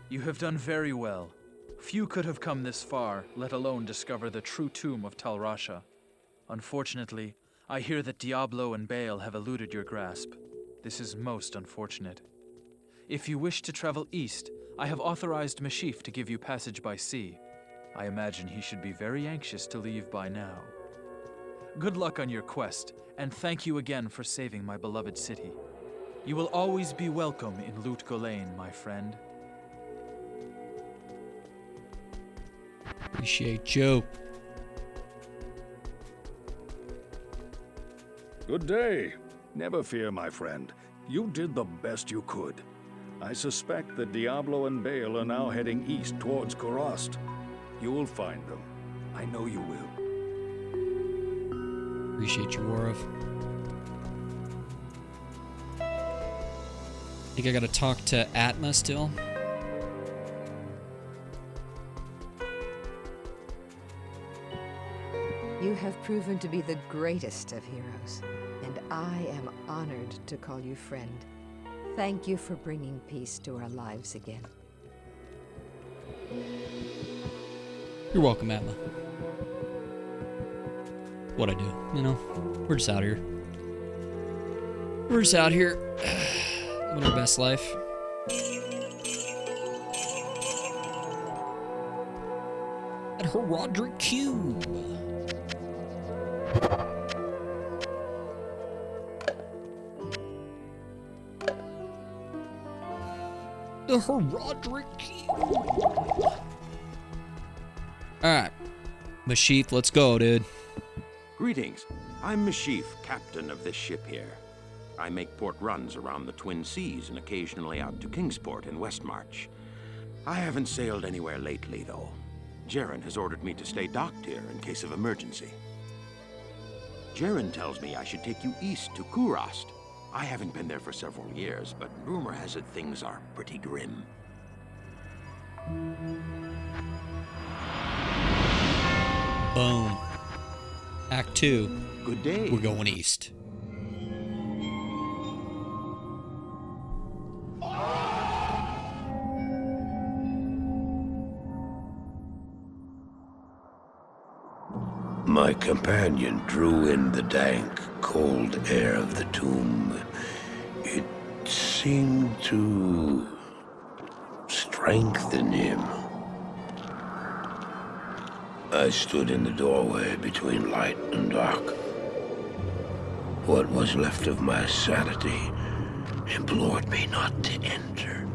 You have done very well. Few could have come this far, let alone discover the true tomb of Tal Rasha. Unfortunately, I hear that Diablo and Baal have eluded your grasp. This is most unfortunate. If you wish to travel east, I have authorized Mashif to give you passage by sea. I imagine he should be very anxious to leave by now. Good luck on your quest, and thank you again for saving my beloved city. You will always be welcome in Lut Gholein, my friend. Appreciate you. Good day. Never fear, my friend. You did the best you could. I suspect that Diablo and Baal are now heading east towards Kurast. You will find them. I know you will. Appreciate you, Warov. Think I gotta talk to Atma still? You have proven to be the greatest of heroes, and I am honored to call you friend. Thank you for bringing peace to our lives again. You're welcome, Atma. What I do, you know? We're just out here. We're just out here. Living our best life. At Horadric Cube. The Horadric Cube. Alright. Mashif, let's go, dude. Greetings. I'm Mashif, captain of this ship here. I make port runs around the Twin Seas and occasionally out to Kingsport in Westmarch. I haven't sailed anywhere lately, though. Jaren has ordered me to stay docked here in case of emergency. Jaren tells me I should take you east to Kurast. I haven't been there for several years, but rumor has it things are pretty grim. Boom. Act 2. Good day. We're going east. My companion drew in the dank, cold air of the tomb. It seemed to strengthen him. I stood in the doorway between light and dark. What was left of my sanity implored me not to enter.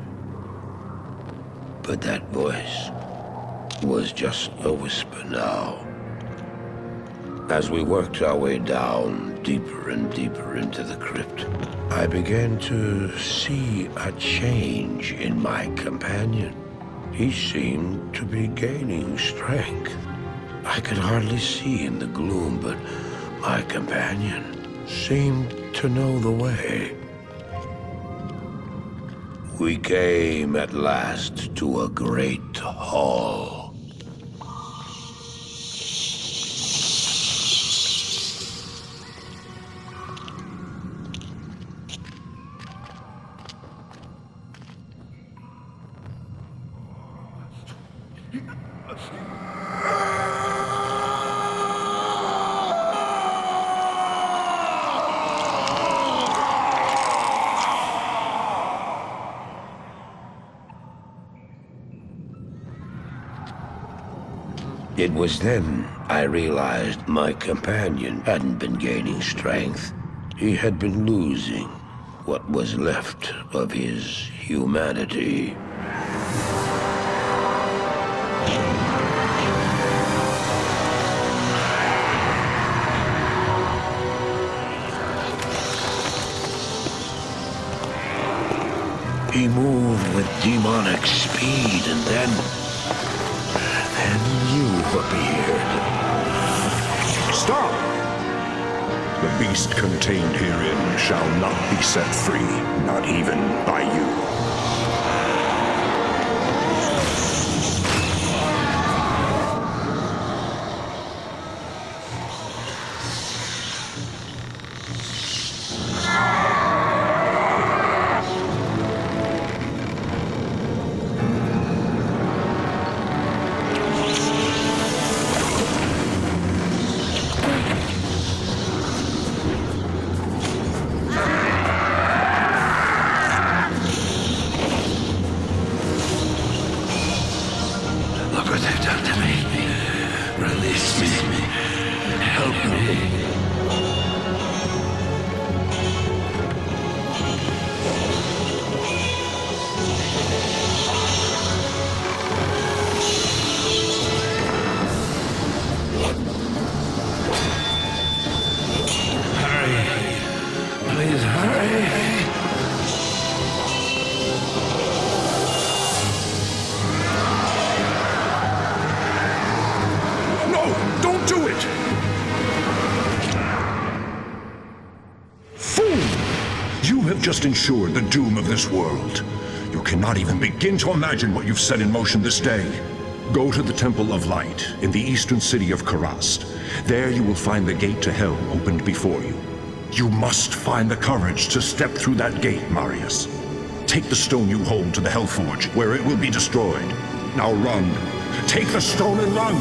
But that voice was just a whisper now. As we worked our way down, deeper and deeper into the crypt, I began to see a change in my companion. He seemed to be gaining strength. I could hardly see in the gloom, but my companion seemed to know the way. We came at last to a great hall. It was then I realized my companion hadn't been gaining strength. He had been losing what was left of his humanity. He moved with demonic speed, and then you appeared. Stop! The beast contained herein shall not be set free, not even by you. You have just ensured the doom of this world. You cannot even begin to imagine what you've set in motion this day. Go to the Temple of Light in the eastern city of Karast. There you will find the gate to hell opened before you. You must find the courage to step through that gate, Marius. Take the stone you hold to the Hellforge, where it will be destroyed. Now run. Take the stone and run!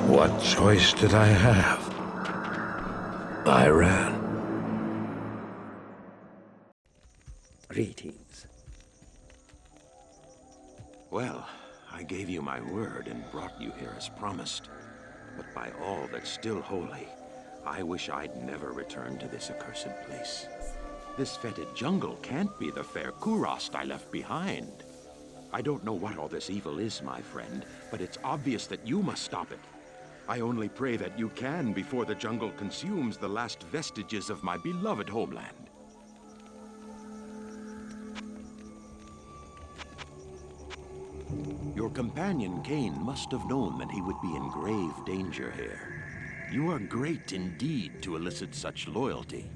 What choice did I have? I ran. Greetings. Well, I gave you my word and brought you here as promised. But by all that's still holy, I wish I'd never returned to this accursed place. This fetid jungle can't be the fair Kurast I left behind. I don't know what all this evil is, my friend, but it's obvious that you must stop it. I only pray that you can before the jungle consumes the last vestiges of my beloved homeland. Your companion Cain must have known that he would be in grave danger here. You are great indeed to elicit such loyalty.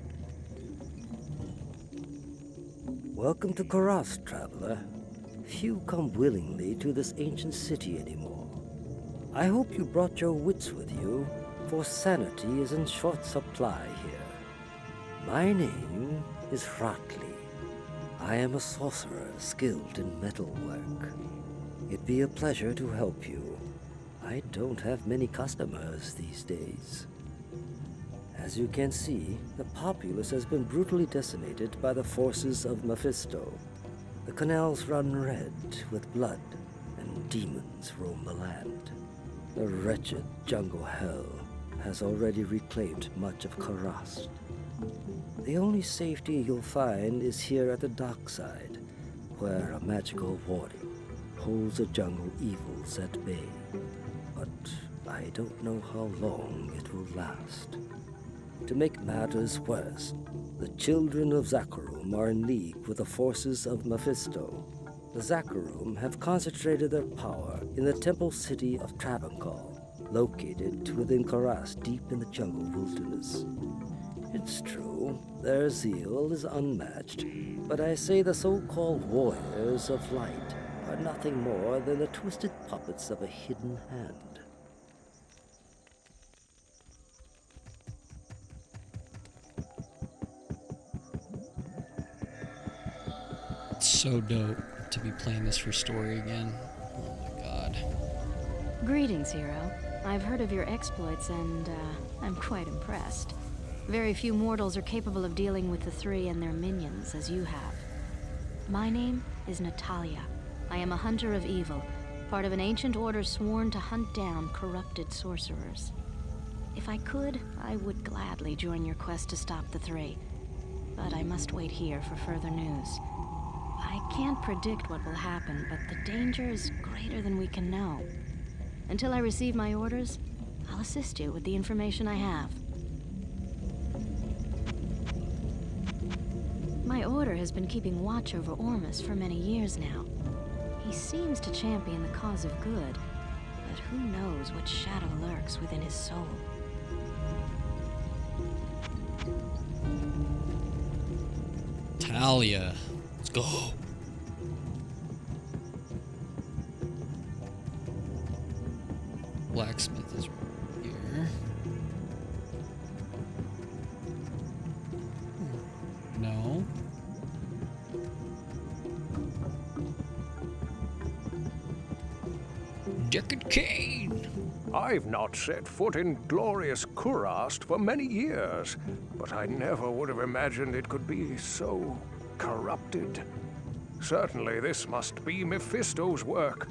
Welcome to Karast, traveler. Few come willingly to this ancient city anymore. I hope you brought your wits with you, for sanity is in short supply here. My name is Hratli. I am a sorcerer skilled in metalwork. It'd be a pleasure to help you. I don't have many customers these days. As you can see, the populace has been brutally decimated by the forces of Mephisto. The canals run red with blood, and demons roam the land. The wretched jungle hell has already reclaimed much of Karast. The only safety you'll find is here at the dockside, where a magical warning holds the jungle evils at bay. But I don't know how long it will last. To make matters worse, the children of Zakharum are in league with the forces of Mephisto. The Zakharum have concentrated their power in the temple city of Travancore, located within Karast deep in the jungle wilderness. It's true, their zeal is unmatched, but I say the so-called warriors of light are nothing more than the twisted puppets of a hidden hand. It's so dope to be playing this for story again. Oh my god. Greetings, hero. I've heard of your exploits and, I'm quite impressed. Very few mortals are capable of dealing with the three and their minions as you have. My name is Natalia. I am a hunter of evil, part of an ancient order sworn to hunt down corrupted sorcerers. If I could, I would gladly join your quest to stop the three, but I must wait here for further news. I can't predict what will happen, but the danger is greater than we can know. Until I receive my orders, I'll assist you with the information I have. My order has been keeping watch over Ormus for many years now. He seems to champion the cause of good, but who knows what shadow lurks within his soul. Talia. Let's go. Blacksmith is right here. No. Deckard Cain. I've not set foot in glorious Kurast for many years, but I never would have imagined it could be so corrupted. Certainly this must be Mephisto's work.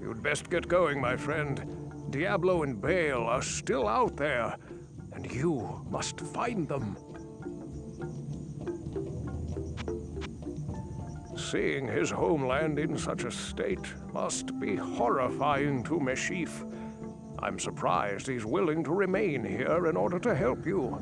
You'd best get going, my friend. Diablo and Baal are still out there, and you must find them. Seeing his homeland in such a state must be horrifying to Meshif. I'm surprised he's willing to remain here in order to help you.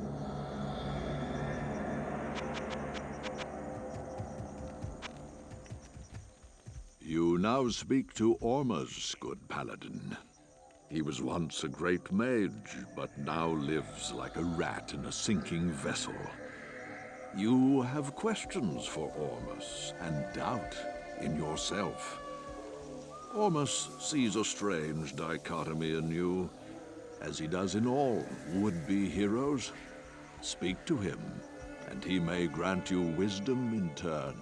You now speak to Ormus, good paladin. He was once a great mage, but now lives like a rat in a sinking vessel. You have questions for Ormus, and doubt in yourself. Ormus sees a strange dichotomy in you, as he does in all would-be heroes. Speak to him, and he may grant you wisdom in turn,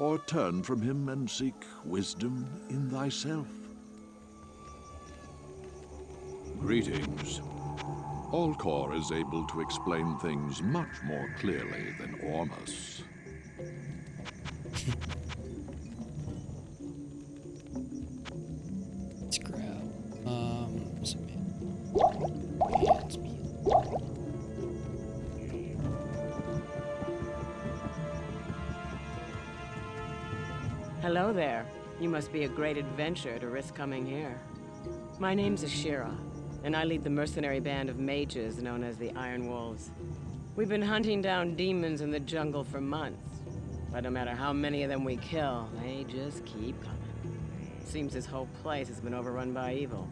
or turn from him and seek wisdom in thyself. Greetings. Alcor is able to explain things much more clearly than Ormus. Let's grab, some hands, Hello there. You must be a great adventurer to risk coming here. My name's Ashira, and I lead the mercenary band of mages known as the Iron Wolves. We've been hunting down demons in the jungle for months, but no matter how many of them we kill, they just keep coming. Seems this whole place has been overrun by evil.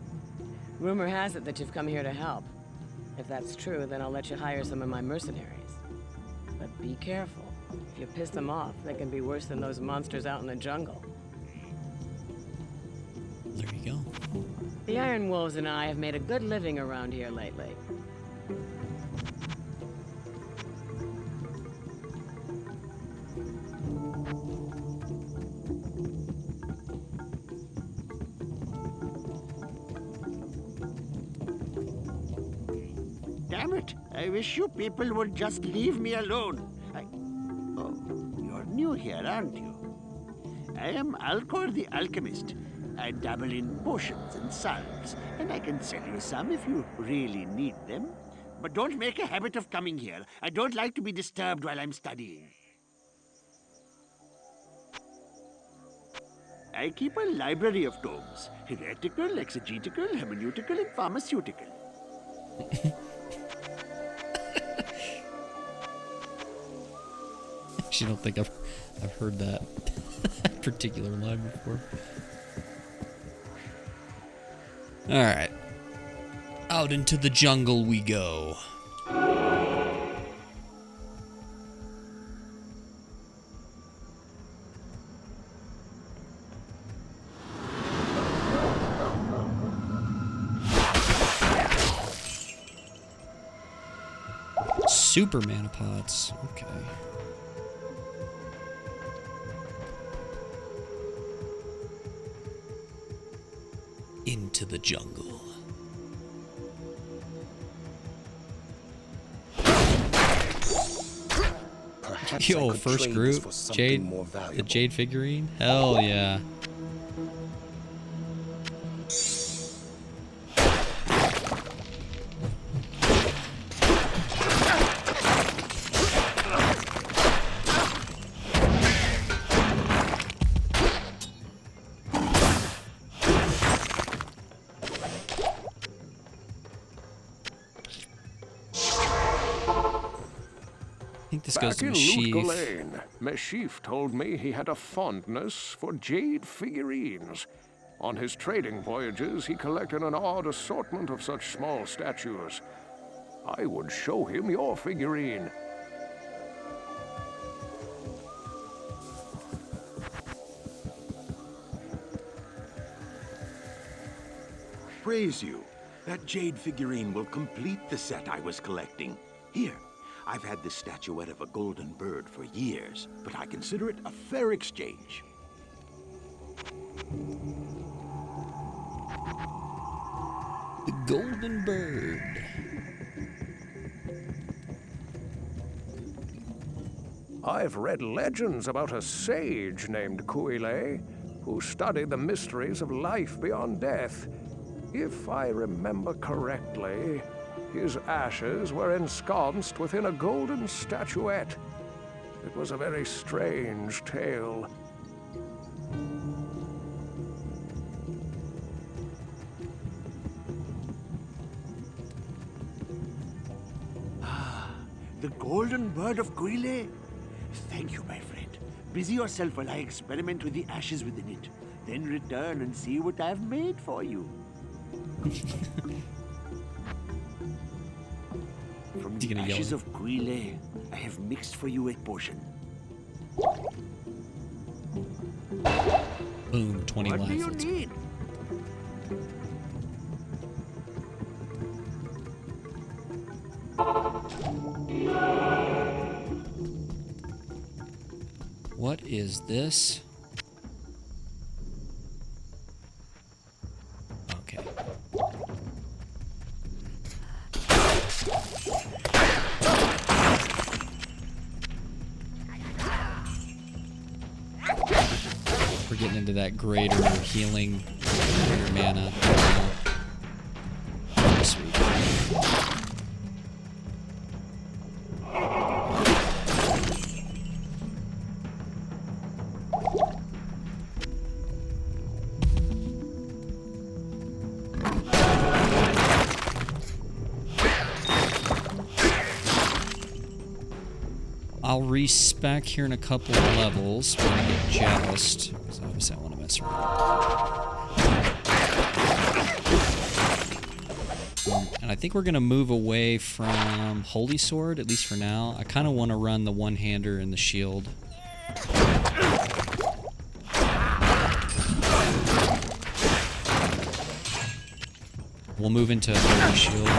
Rumor has it that you've come here to help. If that's true, then I'll let you hire some of my mercenaries. But be careful. If you piss them off, they can be worse than those monsters out in the jungle. There you go. The Iron Wolves and I have made a good living around here lately. Damn it! I wish you people would just leave me alone. Oh, you're new here, aren't you? I am Alcor the Alchemist. I dabble in potions and salves, and I can sell you some if you really need them. But don't make a habit of coming here. I don't like to be disturbed while I'm studying. I keep a library of tomes. Heretical, exegetical, hermeneutical, and pharmaceutical. Actually, don't think I've heard that particular line before. All right, out into the jungle we go. Super manipods. Okay. Into the jungle. Yo, first group, Jade, the Jade figurine. Hell yeah. Back in Loot Meshif told me he had a fondness for jade figurines. On his trading voyages, he collected an odd assortment of such small statues. I would show him your figurine. Praise you. That jade figurine will complete the set I was collecting. Here. I've had this statuette of a golden bird for years, but I consider it a fair exchange. The golden bird. I've read legends about a sage named Kuile, who studied the mysteries of life beyond death. If I remember correctly, his ashes were ensconced within a golden statuette. It was a very strange tale. Ah, the golden bird of Guile? Thank you, my friend. Busy yourself while I experiment with the ashes within it. Then return and see what I've made for you. From the ashes of Guile, I have mixed for you a potion. Boom, 20 What lives. do you need? What is this? Okay. We're getting into that greater healing, greater mana. Sweet. I'll respec here in a couple of levels when I get Joust, because obviously I want to mess around. And I think we're going to move away from Holy Sword, at least for now. I kind of want to run the one-hander and the shield. We'll move into Holy Shield.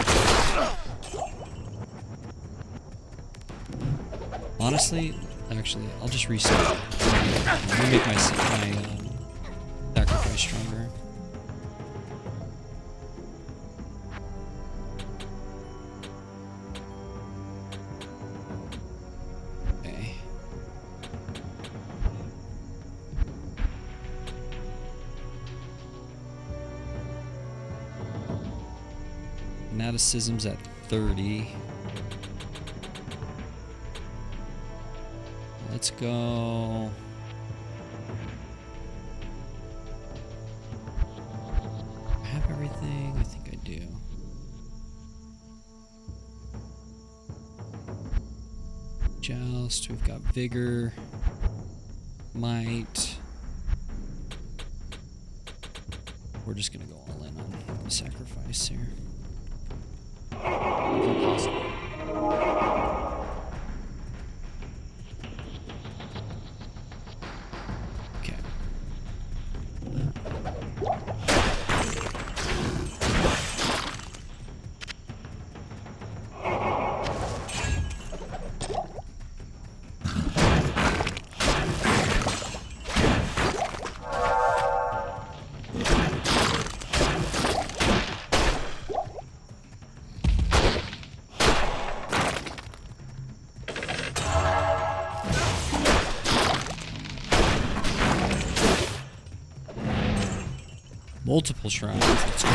Honestly, actually, I'll just reset. Let me make my sacrifice stronger. Okay. Fanaticism's at 30. Let's go. I have everything? I think I do. Joust, we've got Vigor, Might. We're just gonna go all in on sacrifice here. Impossible. Multiple shrines. Let's go.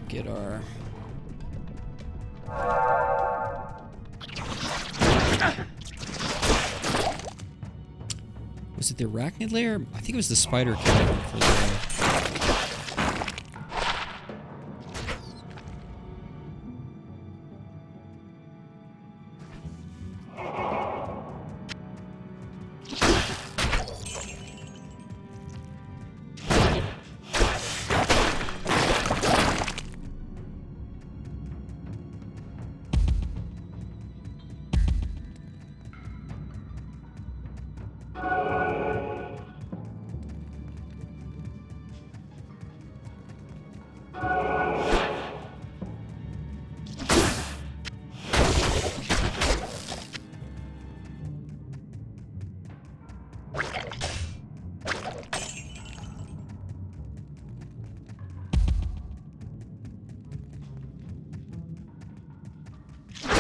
Get our... Was it the Arachnid layer? I think it was the spider cavern for the...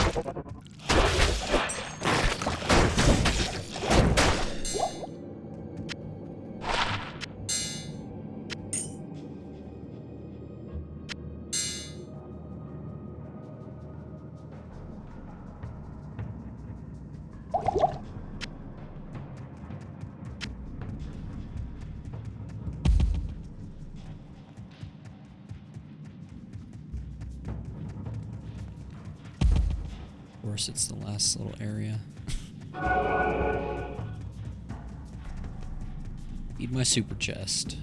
Of course, it's the last little area. Need my super chest.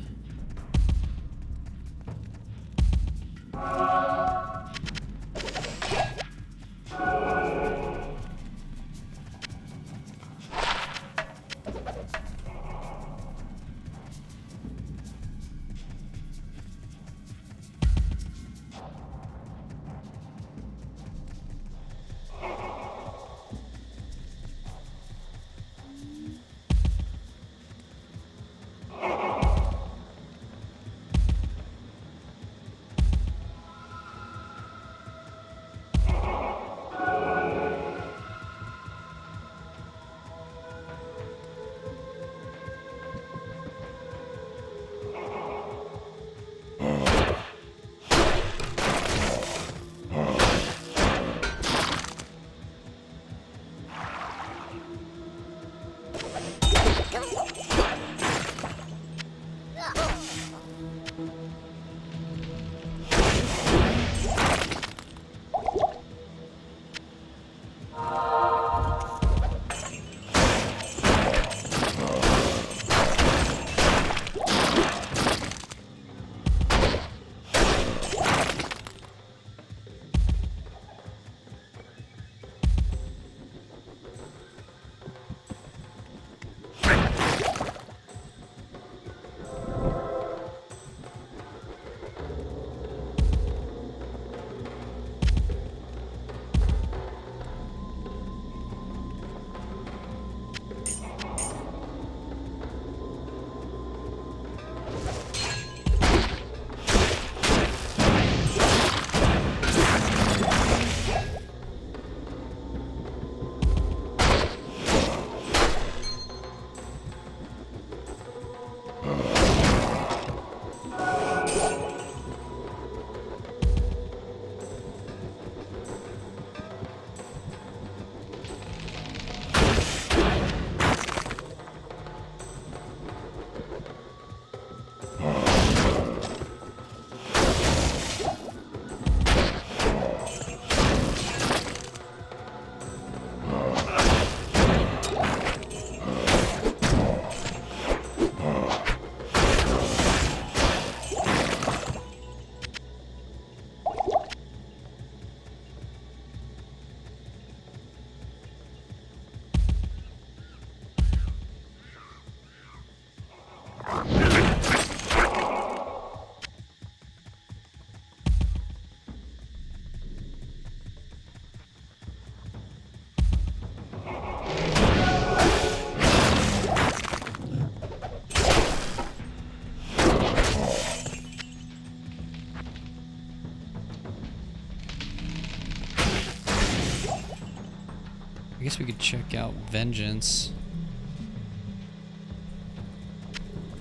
I guess we could check out Vengeance.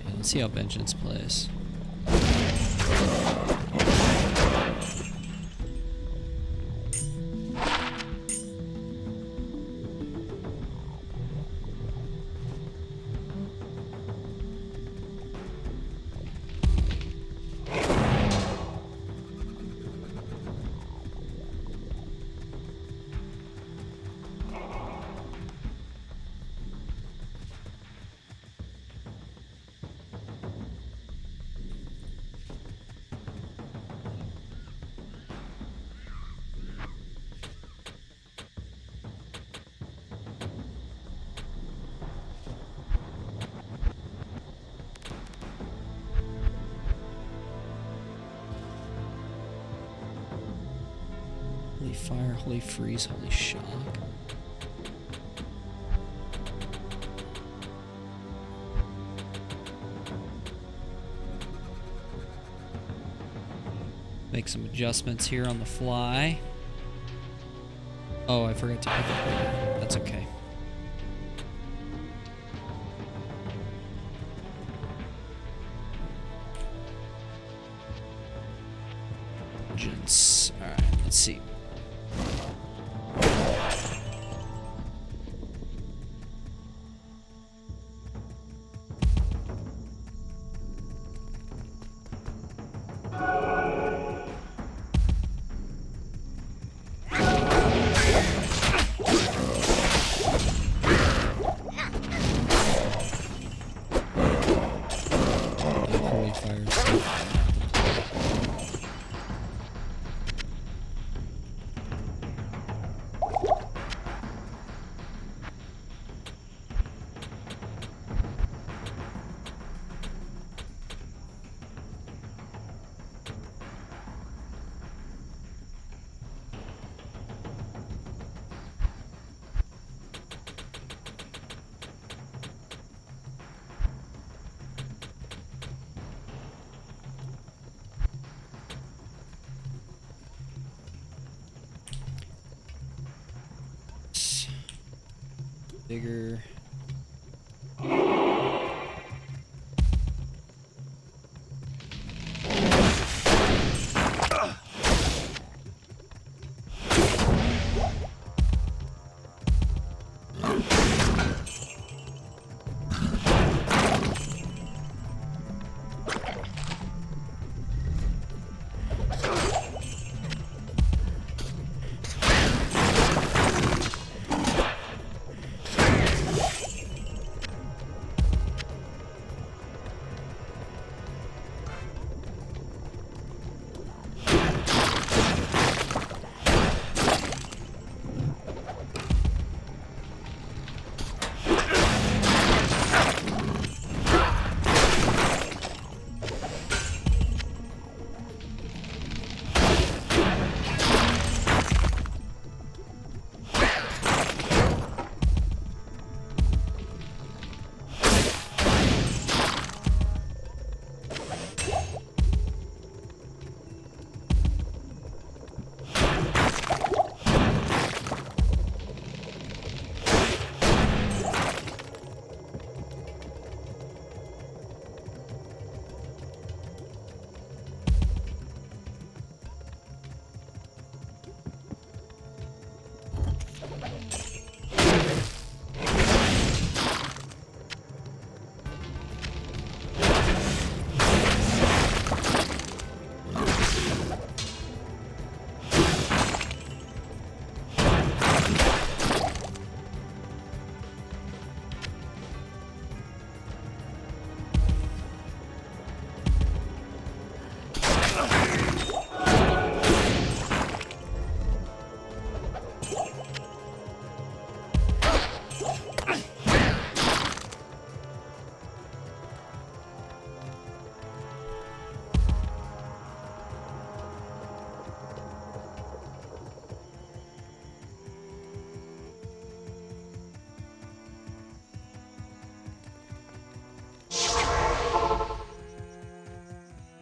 Yeah, let's see how Vengeance plays. Holy fire, holy freeze, holy shock. Make some adjustments here on the fly. Oh, I forgot to pick up here. That's okay. Vengeance. Alright, let's see. Holy fire stuff. Bigger.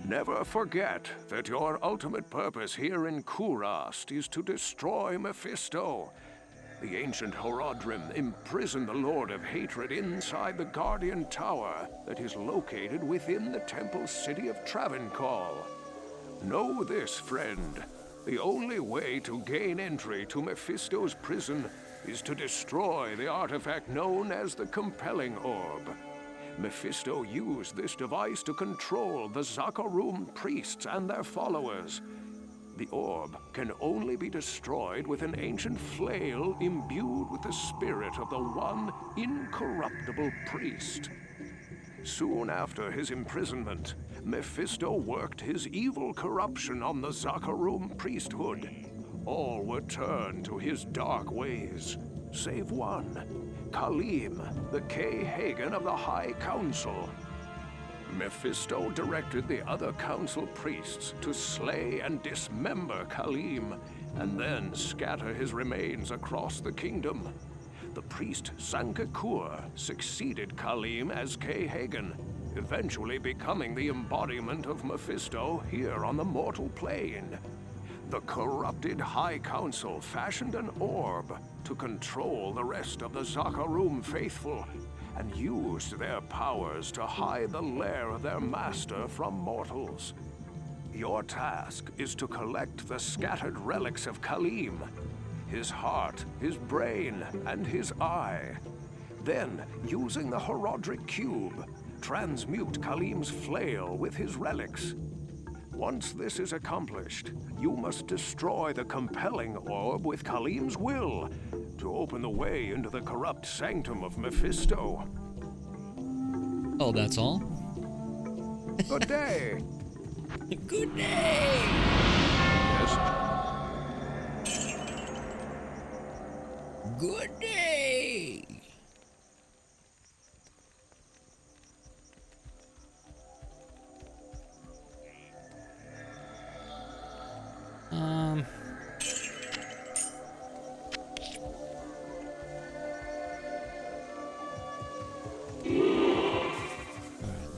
Never forget that your ultimate purpose here in Kurast is to destroy Mephisto. The ancient Horadrim imprisoned the Lord of Hatred inside the Guardian Tower that is located within the temple city of Travancore. Know this, friend. The only way to gain entry to Mephisto's prison is to destroy the artifact known as the Compelling Orb. Mephisto used this device to control the Zakarum priests and their followers. The orb can only be destroyed with an ancient flail imbued with the spirit of the one incorruptible priest. Soon after his imprisonment, Mephisto worked his evil corruption on the Zakarum priesthood. All were turned to his dark ways, save one. Khalim, the K-Hagen of the High Council. Mephisto directed the other council priests to slay and dismember Khalim, and then scatter his remains across the kingdom. The priest Sankakur succeeded Khalim as K-Hagen, eventually becoming the embodiment of Mephisto here on the mortal plane. The corrupted High Council fashioned an orb to control the rest of the Zakarum faithful and used their powers to hide the lair of their master from mortals. Your task is to collect the scattered relics of Kaleem, his heart, his brain, and his eye. Then, using the Horodric Cube, transmute Kaleem's flail with his relics. Once this is accomplished, you must destroy the compelling orb with Kaleem's will to open the way into the corrupt sanctum of Mephisto. Oh, that's all? Good day. Good day! Yes? Good day! Alright,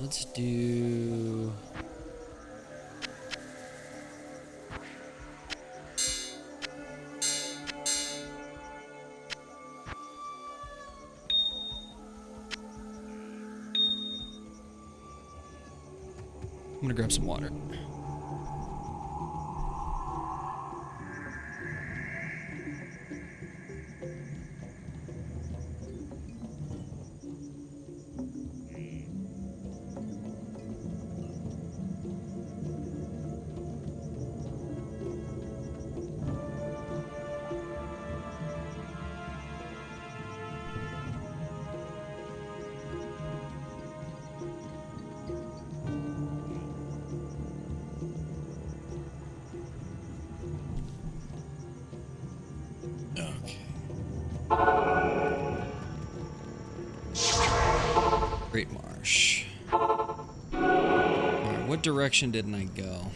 let's do... I'm gonna grab some water. Great Marsh. Alright, what direction didn't I go?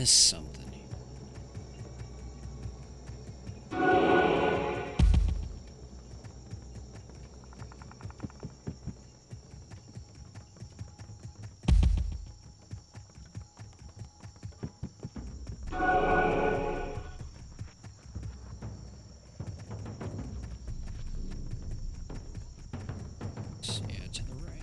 Something. Yeah, to the right.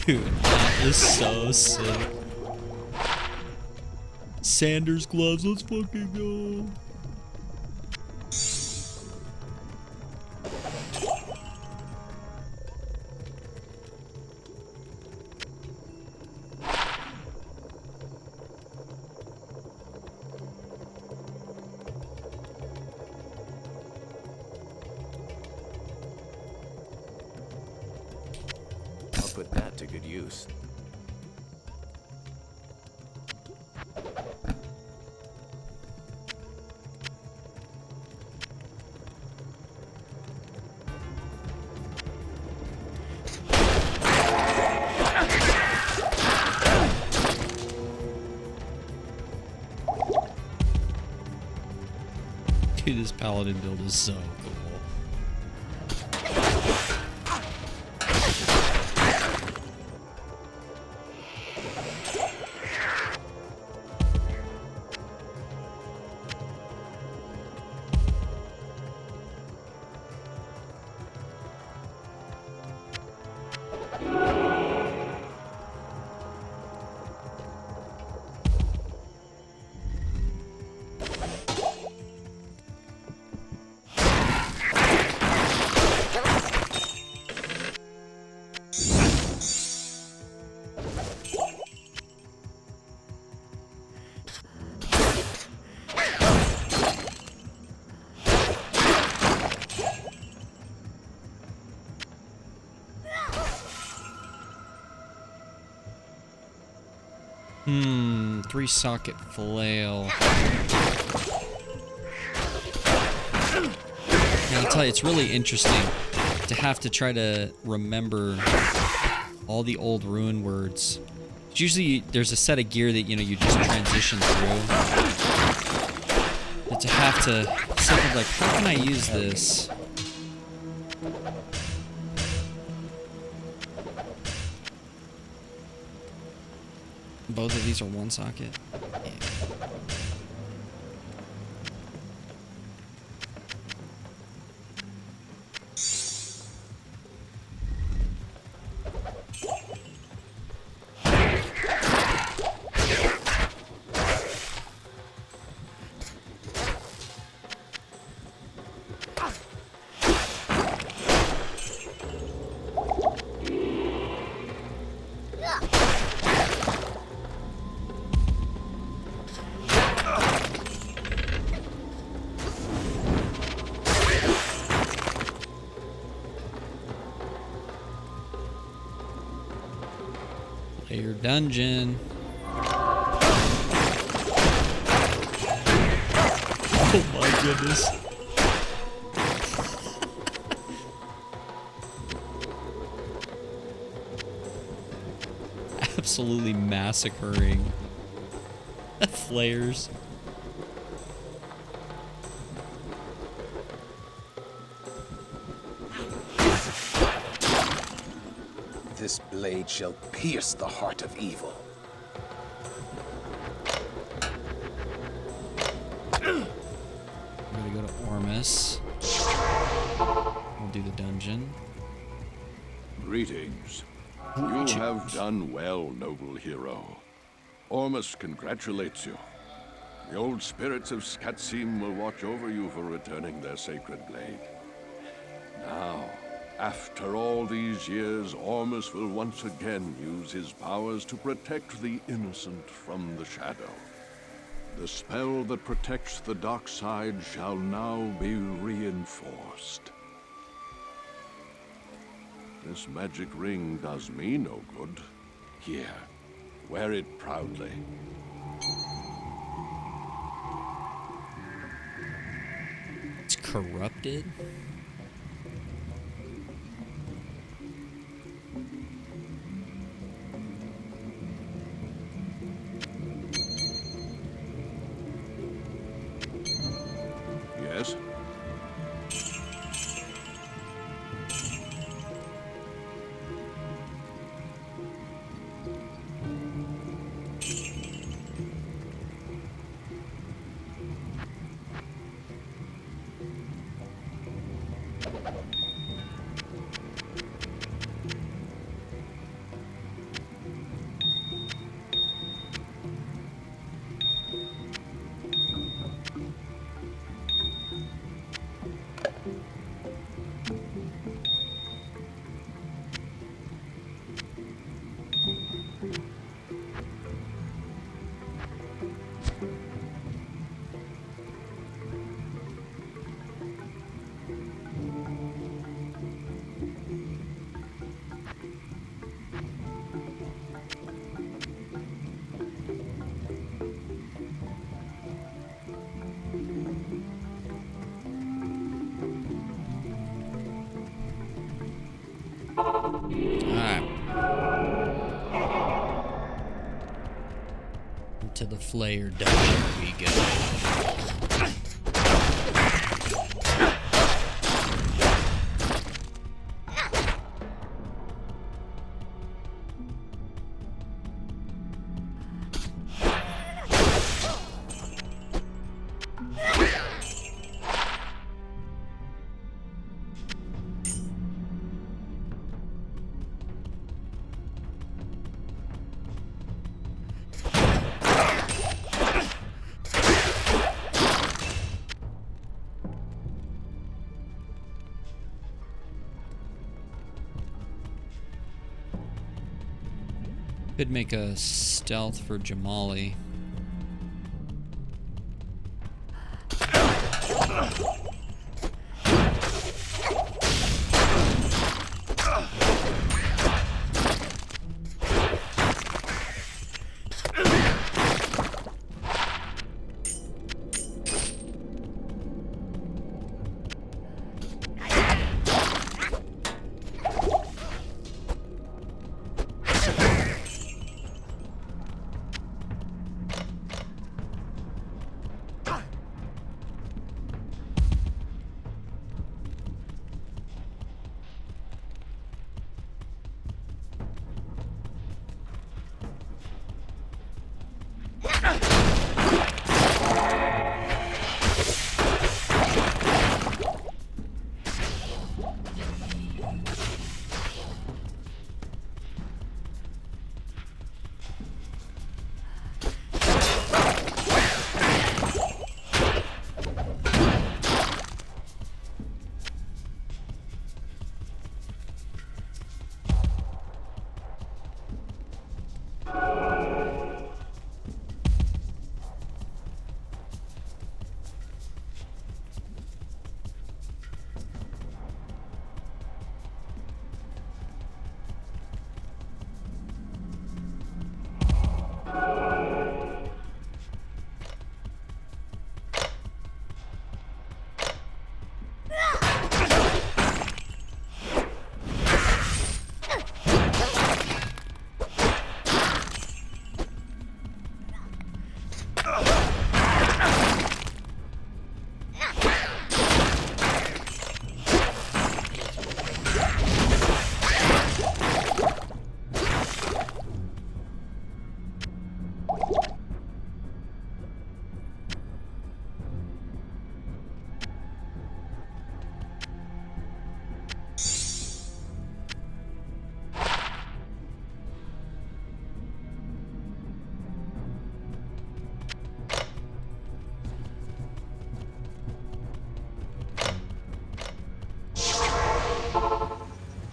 Dude, that is so sick. Sanders gloves, let's fucking go. I'll put that to good use. Dude, this paladin build is so cool. Three socket flail. Now, I'll tell you, it's really interesting to have to try to remember all the old rune words. It's usually there's a set of gear that you just transition through. But to have to sit there like, how can I use this? Both of these are one socket. Yeah. Your dungeon. Oh my goodness. Absolutely massacring flares. This blade shall pierce the heart of evil. I'm gonna go to Ormus. We'll do the dungeon. Greetings. You have done well, noble hero. Ormus congratulates you. The old spirits of Skatsim will watch over you for returning their sacred blade. Now, after all these years, Ormus will once again use his powers to protect the innocent from the shadow. The spell that protects the dark side shall now be reinforced. This magic ring does me no good. Here, wear it proudly. It's corrupted. Yes? Alright. To the Flayer dungeon we go. Could make a stealth for Jamali.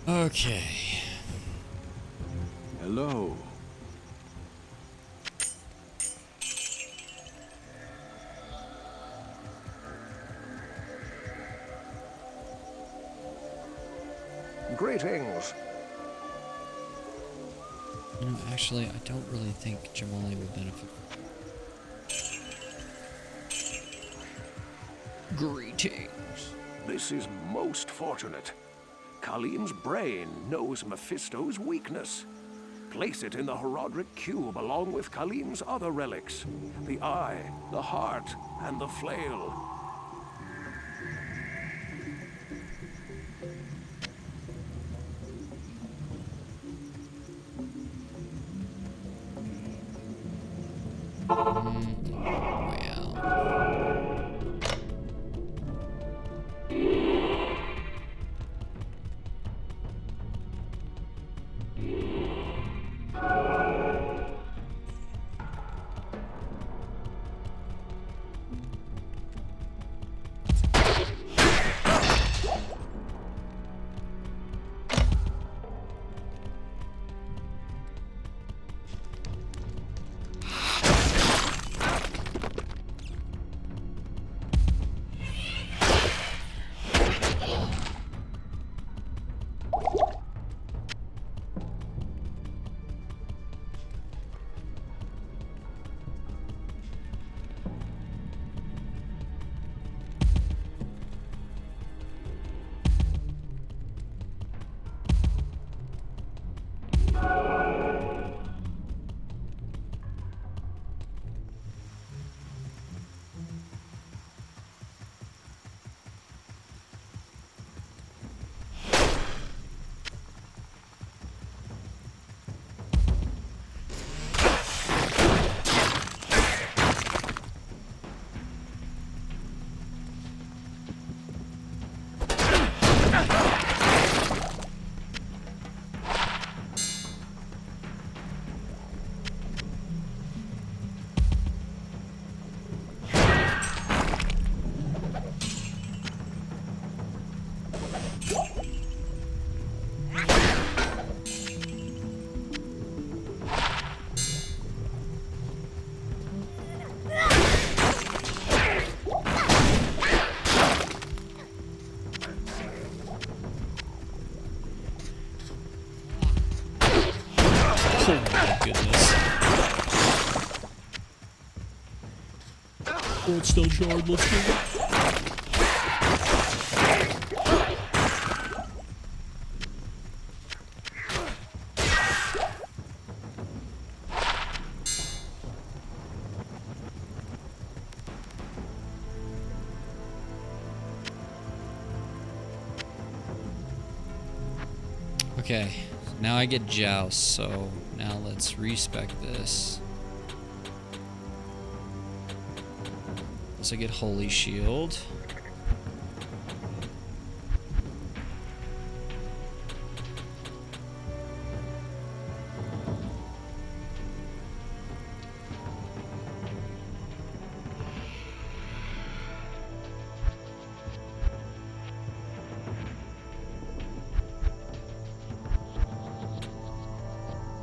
Okay. Hello. Greetings. You know, actually, I don't really think Jamali would benefit. Greetings. This is most fortunate. Khalim's brain knows Mephisto's weakness. Place it in the Horodric Cube along with Khalim's other relics. The eye, the heart, and the flail. goodness. Goldstone shard, let's go. Okay, now I get Joust, so now let's respec this. Also get Holy Shield.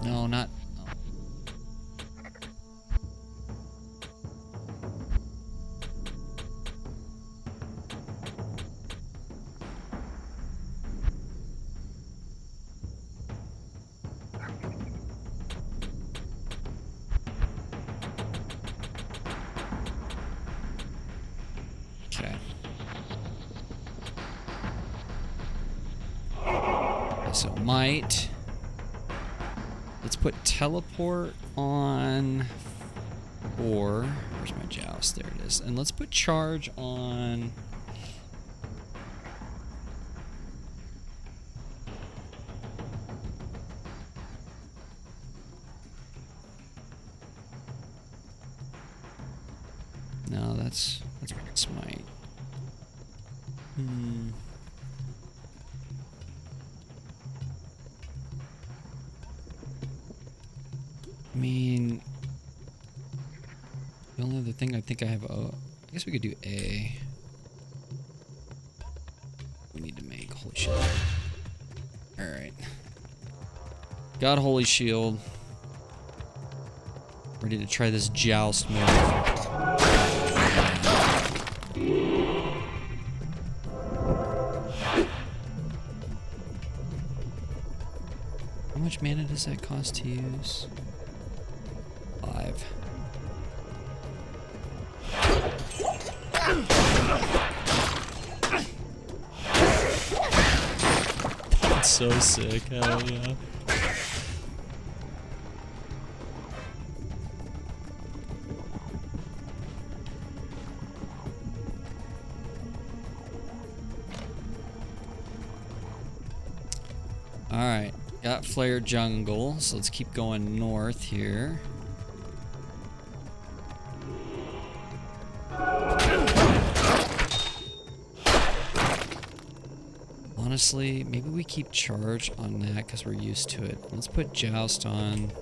No, not... Okay. So might. Let's put teleport on 4. Where's my Joust? There it is. And let's put charge on... No, that's smite. I mean, the only other thing I think I have, I guess we could do A. We need to make Holy Shield. Alright. Got Holy Shield. Ready to try this Joust move. How much mana does that cost to use? 5. That's so sick, hell yeah. Alright, got Flare Jungle, so let's keep going north here. Honestly, maybe we keep charge on that because we're used to it. Let's put Joust on.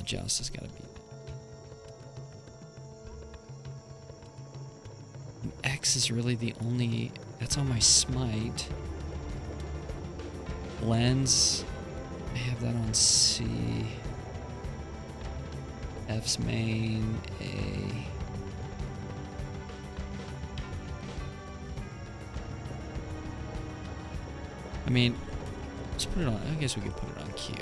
Joust has got to be. And X is really the only. That's on my smite. Lens. I have that on C. F's main. A. I mean, let's put it on. I guess we could put it on Q.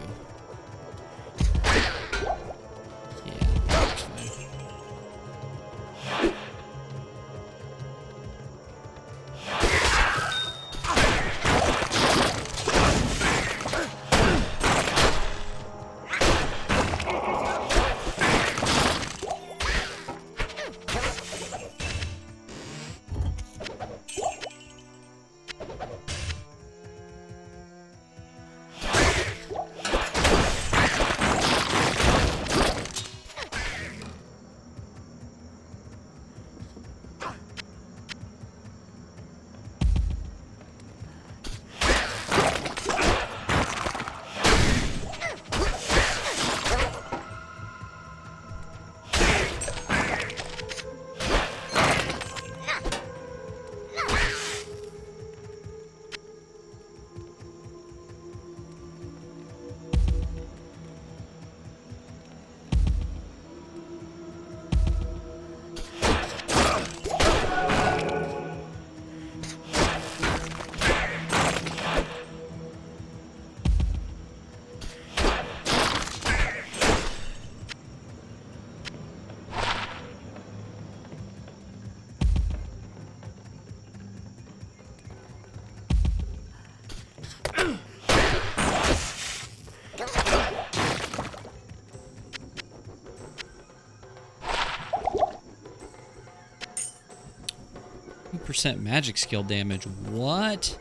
10% magic skill damage. What?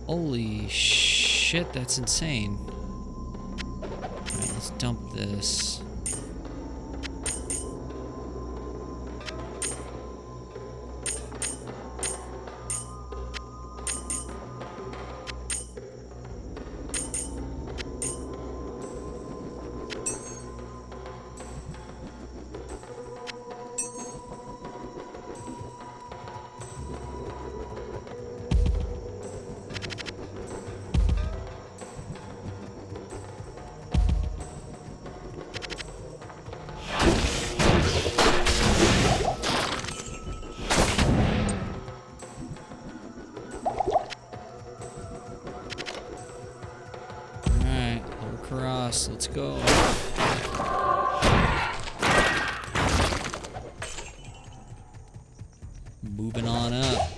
Holy shit, that's insane. Alright, let's dump this. Let's go. Moving on up.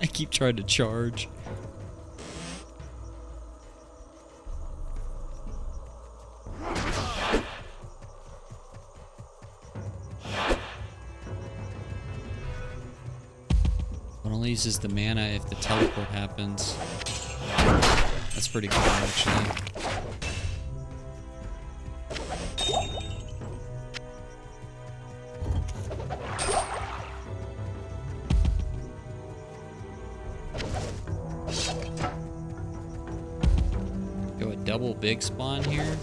I keep trying to charge. It only uses the mana if the teleport happens. That's pretty cool, actually. Double big spawn here.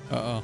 Uh-oh.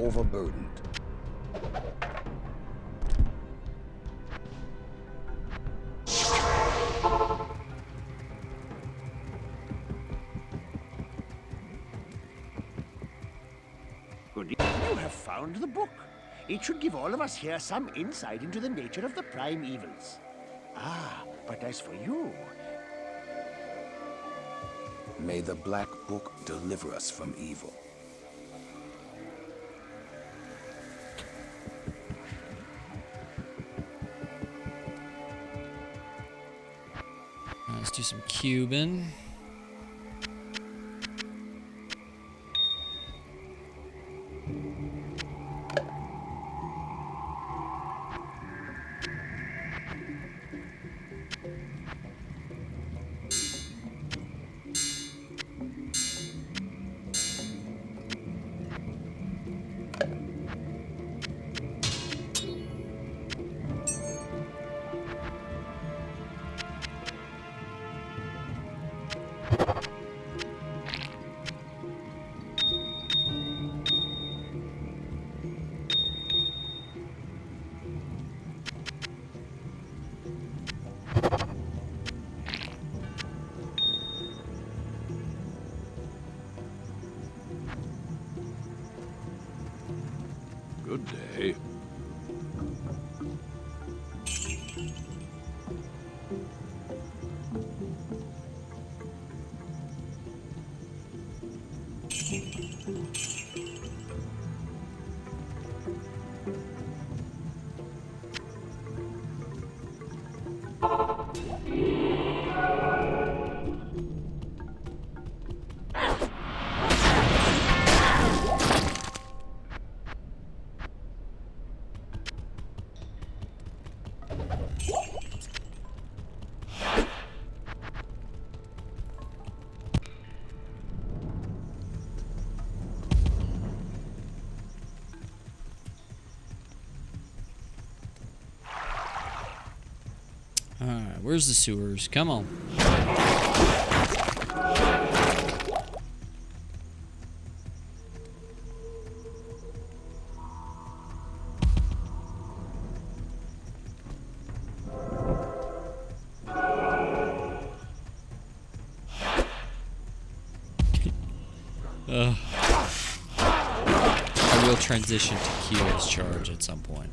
overburdened. Good. You have found the book. It should give all of us here some insight into the nature of the prime evils. Ah, but as for you... May the Black Book deliver us from evil. Let's do some cubing. Good day. Alright, where's the sewers? Come on. I will transition to Q as charge at some point.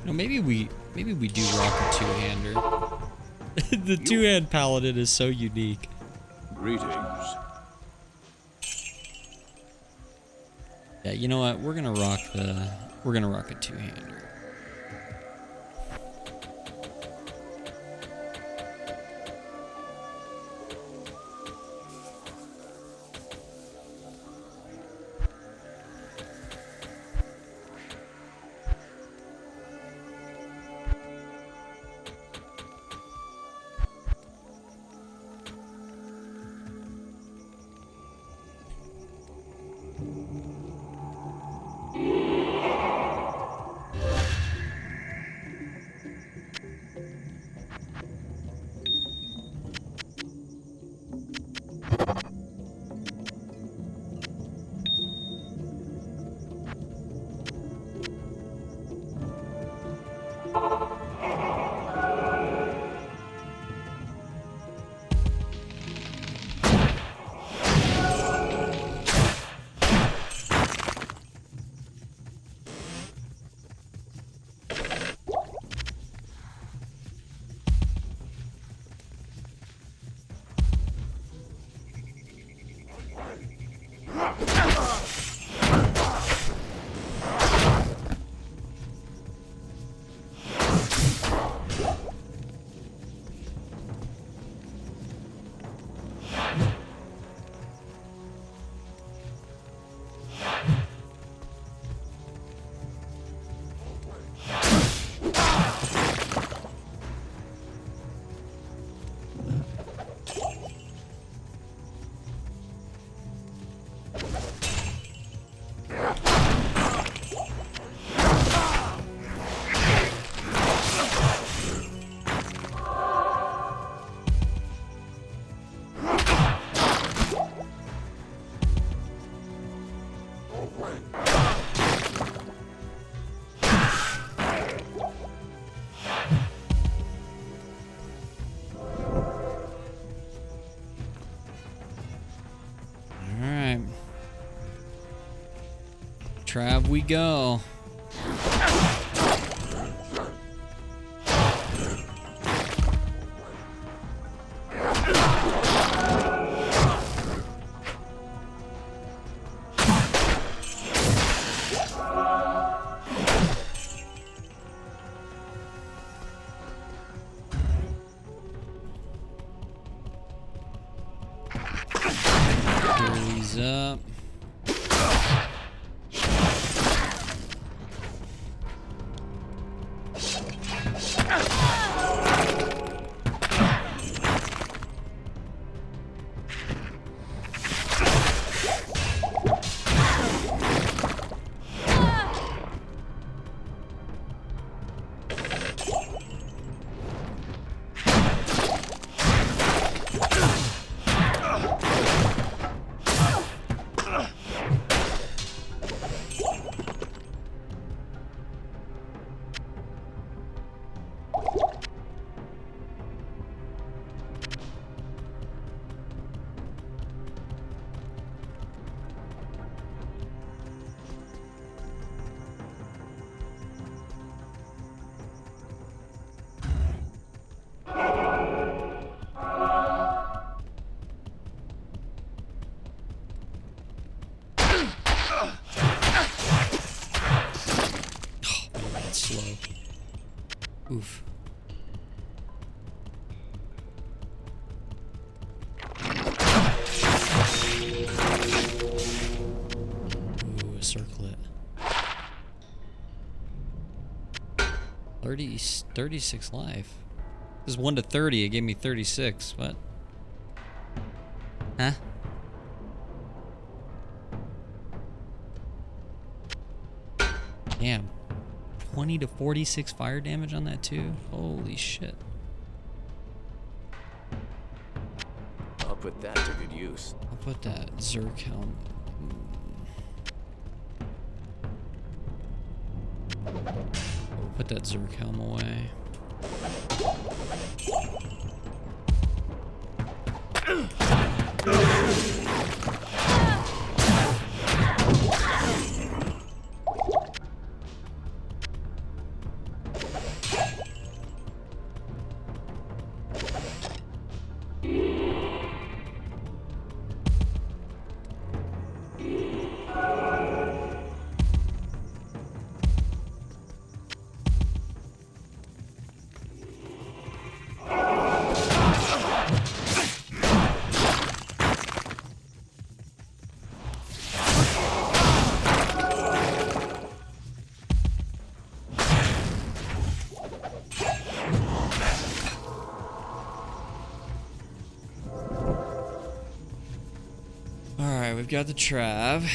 No, maybe we do rock a two-hander. The two-hand paladin is so unique. Greetings. Yeah, you know what? We're gonna rock a two-hander. Trav we go. He's up. That's slow. Oof. Ooh, circle it. 36 life. This is 1 to 30. It gave me 36. What? Huh? Damn. 20 to 46 fire damage on that too? Holy shit. I'll put that to good use. I'll put that Zerk helm. We'll put that Zerk helm away. Alright, we've got the Trav.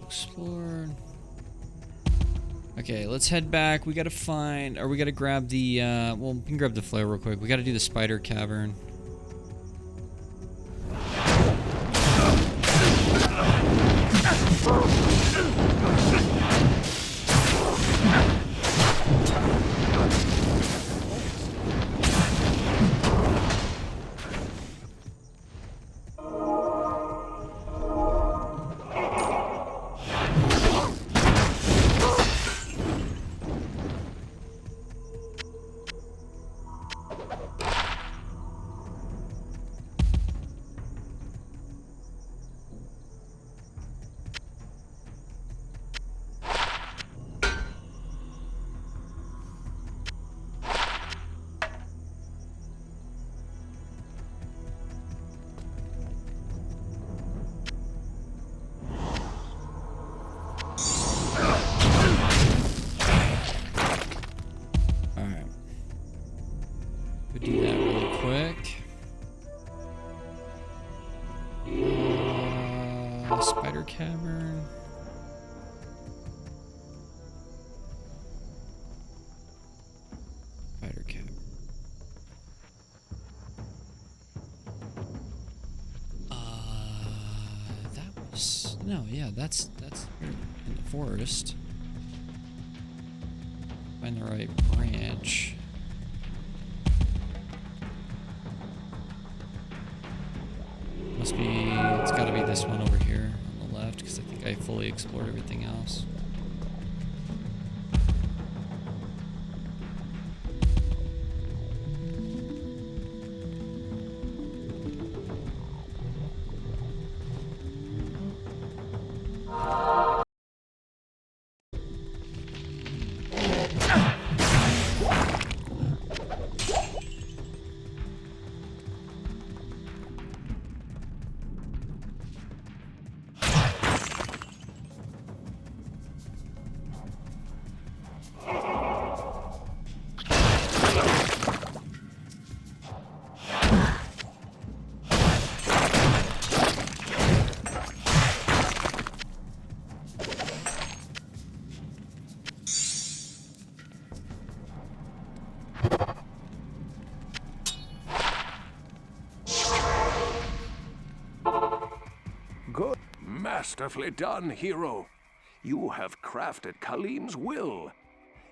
Explore. Okay, let's head back. We gotta find, or we gotta grab the, well, we can grab the flare real quick. We gotta do the spider cavern. Spider cavern. Spider cavern. That was no, yeah, that's here in the forest. Find the right branch. Must be, it's gotta be this one over here on the left, because I think I fully explored everything else. Masterfully done, hero. You have crafted Khalim's will.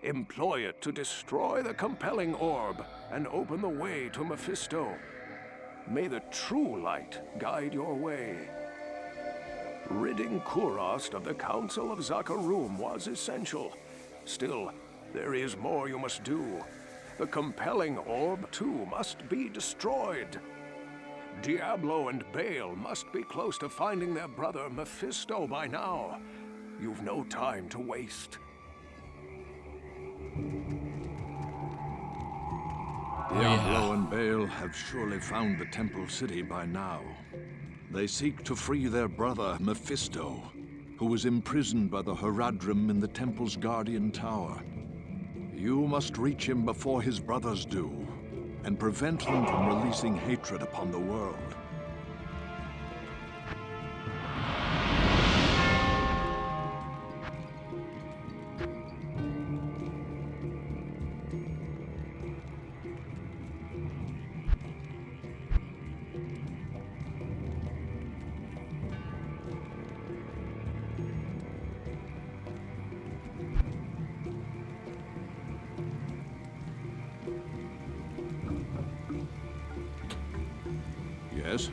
Employ it to destroy the compelling orb and open the way to Mephisto. May the true light guide your way. Ridding Kurost of the Council of Zakarum was essential. Still, there is more you must do. The compelling orb, too, must be destroyed. Diablo and Baal must be close to finding their brother Mephisto by now. You've no time to waste. Diablo and Baal have surely found the Temple City by now. They seek to free their brother, Mephisto, who was imprisoned by the Horadrim in the Temple's Guardian Tower. You must reach him before his brothers do, and prevent them from releasing hatred upon the world. Yes?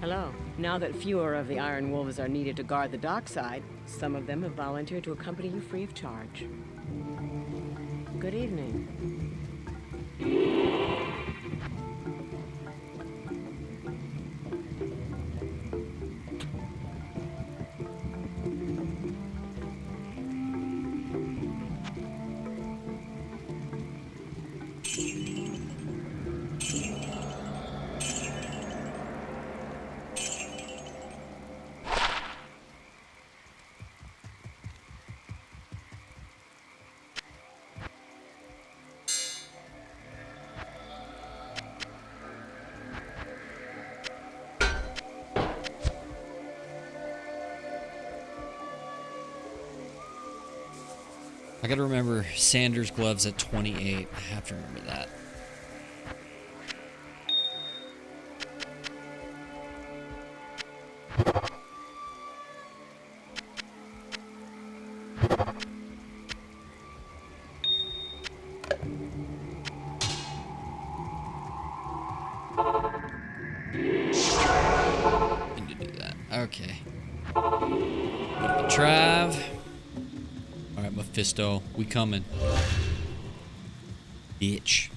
Hello. Now that fewer of the Iron Wolves are needed to guard the dockside, some of them have volunteered to accompany you free of charge. Good evening. I gotta remember Sanders' gloves at 28. I have to remember that. Need to do that. Okay. Go to the Trav. Alright, Mephisto, we coming. Bitch.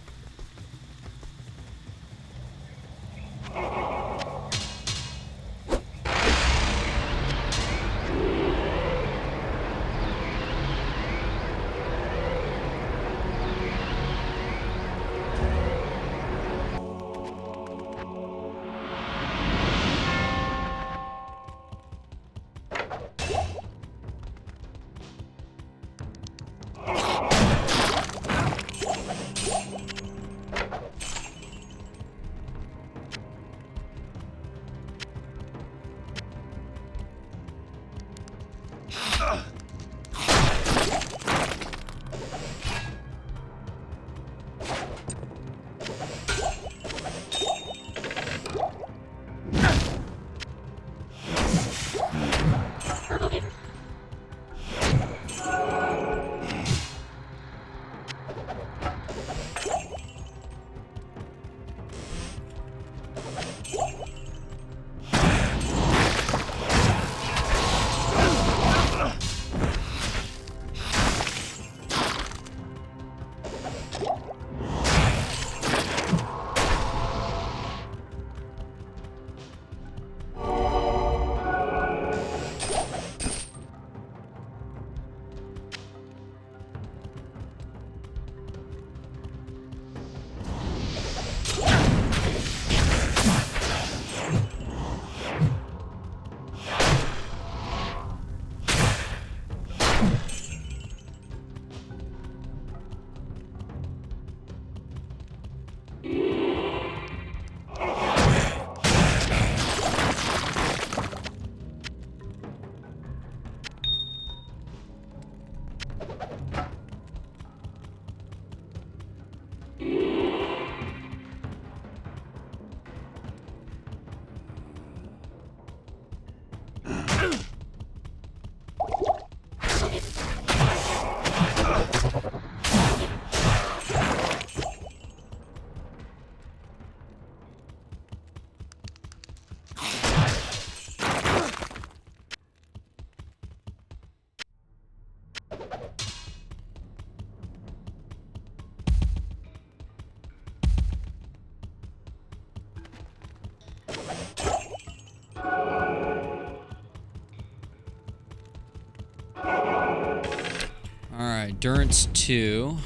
Alright, Durance 2.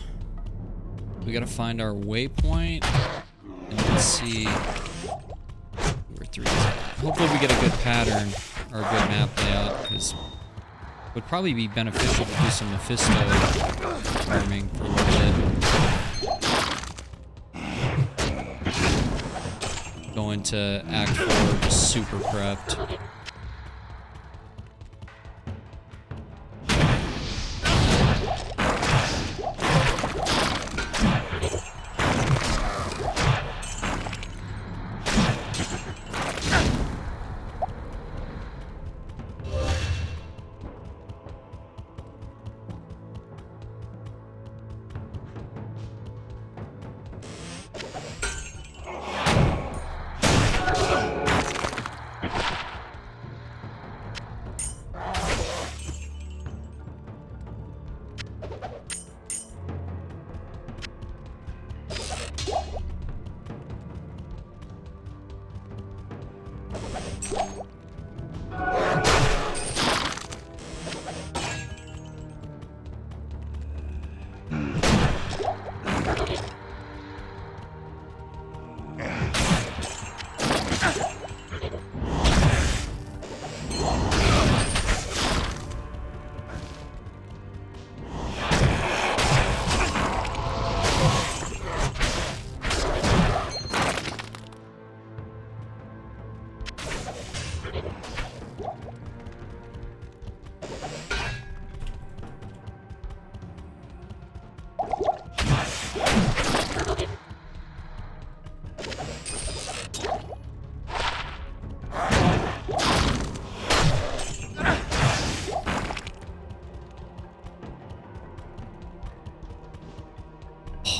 We gotta find our waypoint. And let's see where 3 is at. Hopefully we get a good pattern or a good map layout, because it would probably be beneficial to do some Mephisto farming for a little bit. Go into Act 4 just super prepped.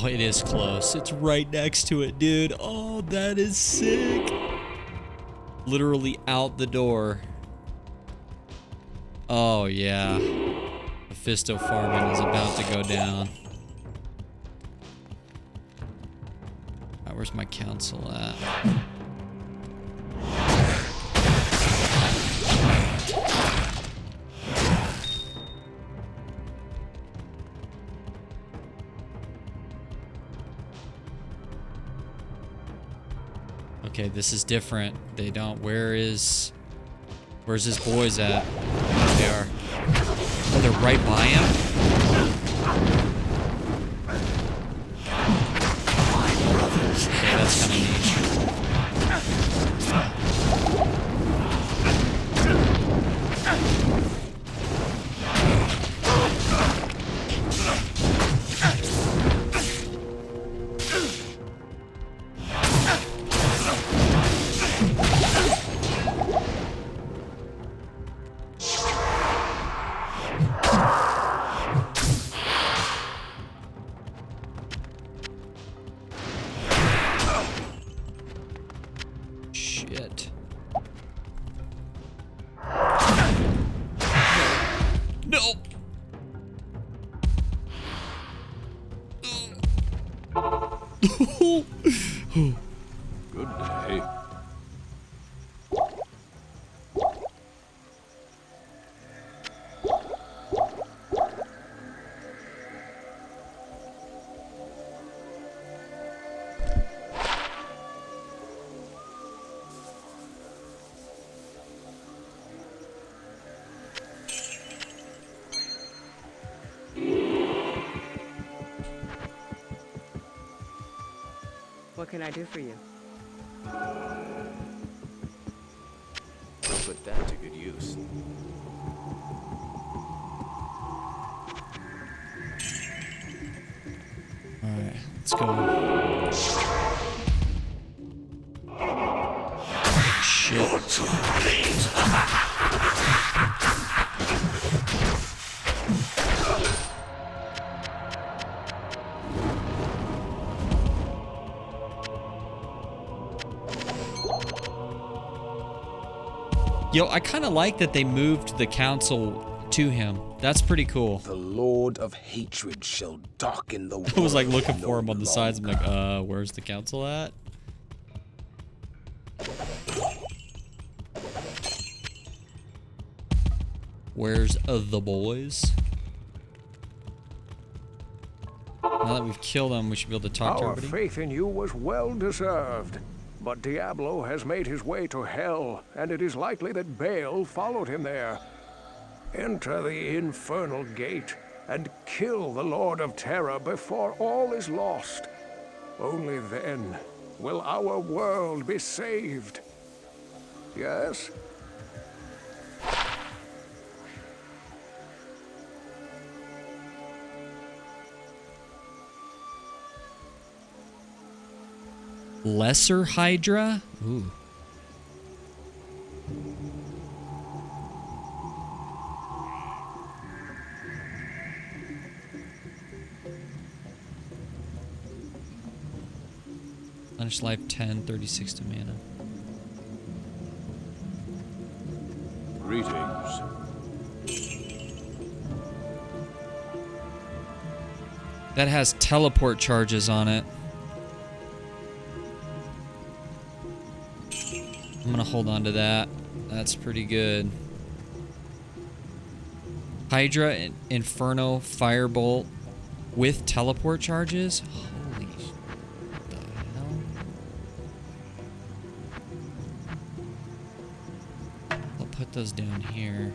Oh, it is close. It's right next to it, dude. Oh, that is sick. Literally out the door. Oh, yeah. Mephisto farming is about to go down. Alright, where's my council at? Okay, this is different. They don't. Where's his boys at? There they are. Oh, they're right by him? Okay, that's kind of neat. Shit. No! Good day. What can I do for you? I'll put that to good use. Alright, let's go. Shit. Yo, I kind of like that they moved the council to him. That's pretty cool. The Lord of Hatred shall darken the world. I was like looking for him on the sides. I'm like, where's the council at? Where's the boys? Now that we've killed him, we should be able to talk to Our everybody. faith in you was well deserved. But Diablo has made his way to hell, and it is likely that Baal followed him there. Enter the infernal gate and kill the Lord of Terror before all is lost. Only then will our world be saved. Yes? Lesser Hydra? Ooh. Punish life 10, 36 to mana. Greetings. That has teleport charges on it. I'm gonna hold on to that. That's pretty good. Hydra, Inferno, Firebolt with teleport charges? Holy what the hell? I'll put those down here.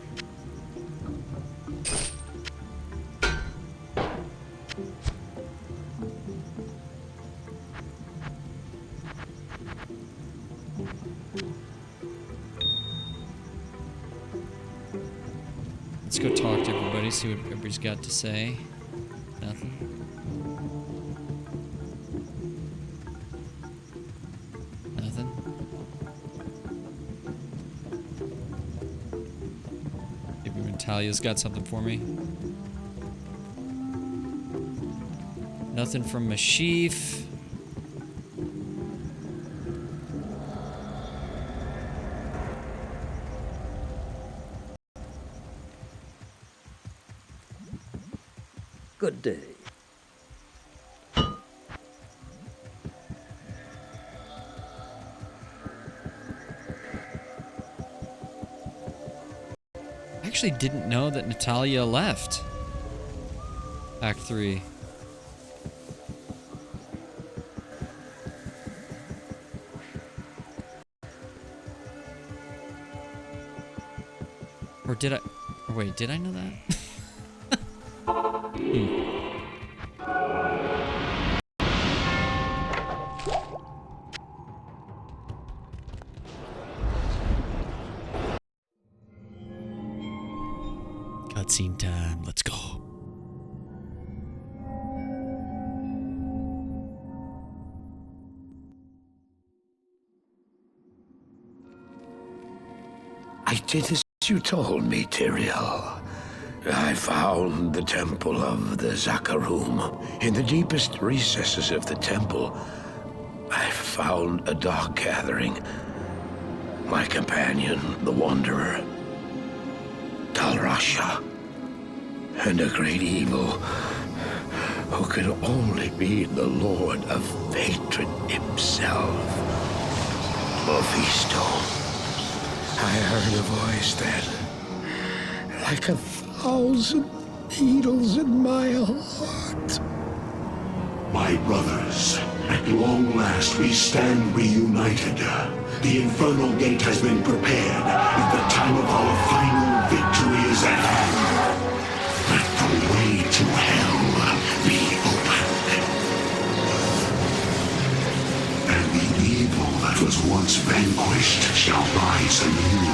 Let's go talk to everybody, see what everybody's got to say. Nothing. Nothing. Maybe Natalia's got something for me. Nothing from Mashif. Good day. I actually didn't know that Natalia left. Act 3. Or did I? Or wait, did I know that? Cutscene time. Let's go. I did as you told me, Tyrael. I found the temple of the Zakarum. In the deepest recesses of the temple, I found a dark gathering. My companion, the Wanderer, Talrasha, and a great evil who could only be the Lord of Hatred himself, Mephisto. I heard a voice then, like 1,000 needles in my heart. My brothers, at long last we stand reunited. The Infernal Gate has been prepared, and the time of our final victory is at hand. Let the way to hell be opened. And the evil that was once vanquished shall rise anew.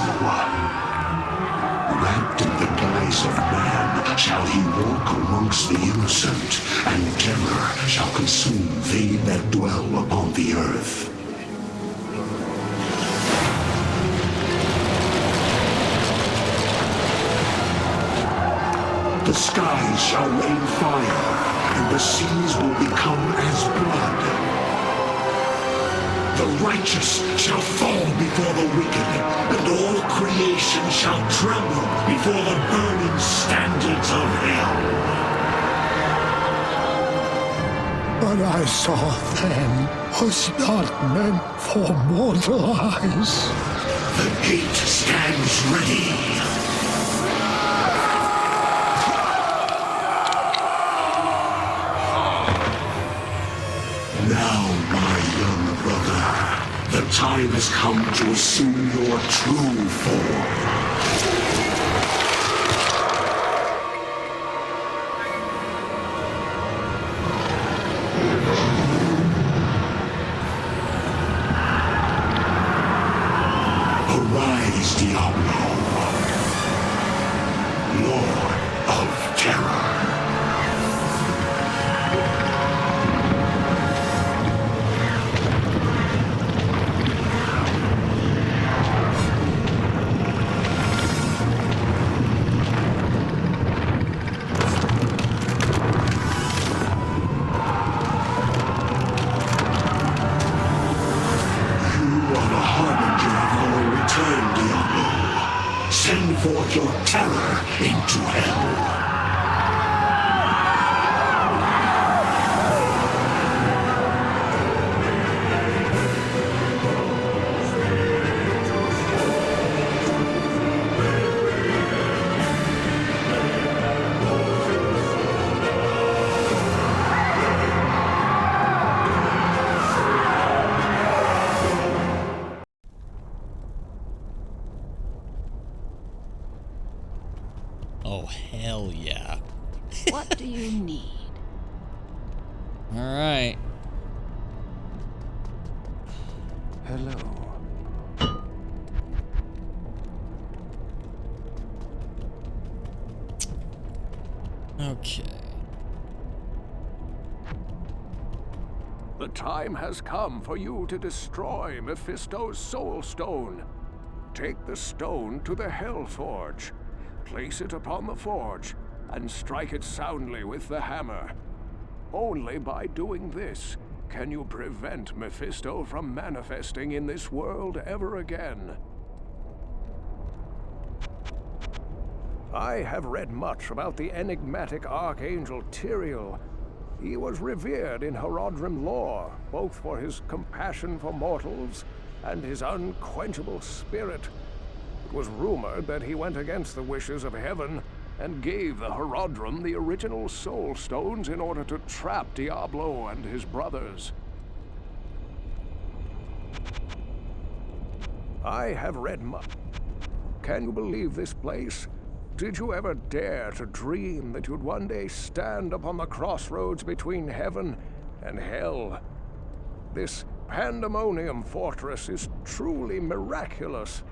Wrapped in the guise of man shall he walk amongst the innocent, and terror shall consume they that dwell upon the earth. The skies shall rain fire, and the seas will become as blood. The righteous shall fall before the wicked, and all creation shall tremble before the burning standards of hell. What I saw then was not meant for mortal eyes. The gate stands ready. time has come to assume your true form. Arise, Diablo, Lord of Terror. Send forth your terror into hell. Oh, hell yeah. What do you need? All right. Hello. Okay. The time has come for you to destroy Mephisto's Soul Stone. Take the stone to the Hell Forge. Place it upon the forge, and strike it soundly with the hammer. Only by doing this can you prevent Mephisto from manifesting in this world ever again. I have read much about the enigmatic Archangel Tyrael. He was revered in Horadrim lore, both for his compassion for mortals and his unquenchable spirit. It was rumored that he went against the wishes of heaven and gave the Horadrim the original Soul Stones in order to trap Diablo and his brothers. I have read much. Can you believe this place? Did you ever dare to dream that you'd one day stand upon the crossroads between heaven and hell? This Pandemonium fortress is truly miraculous.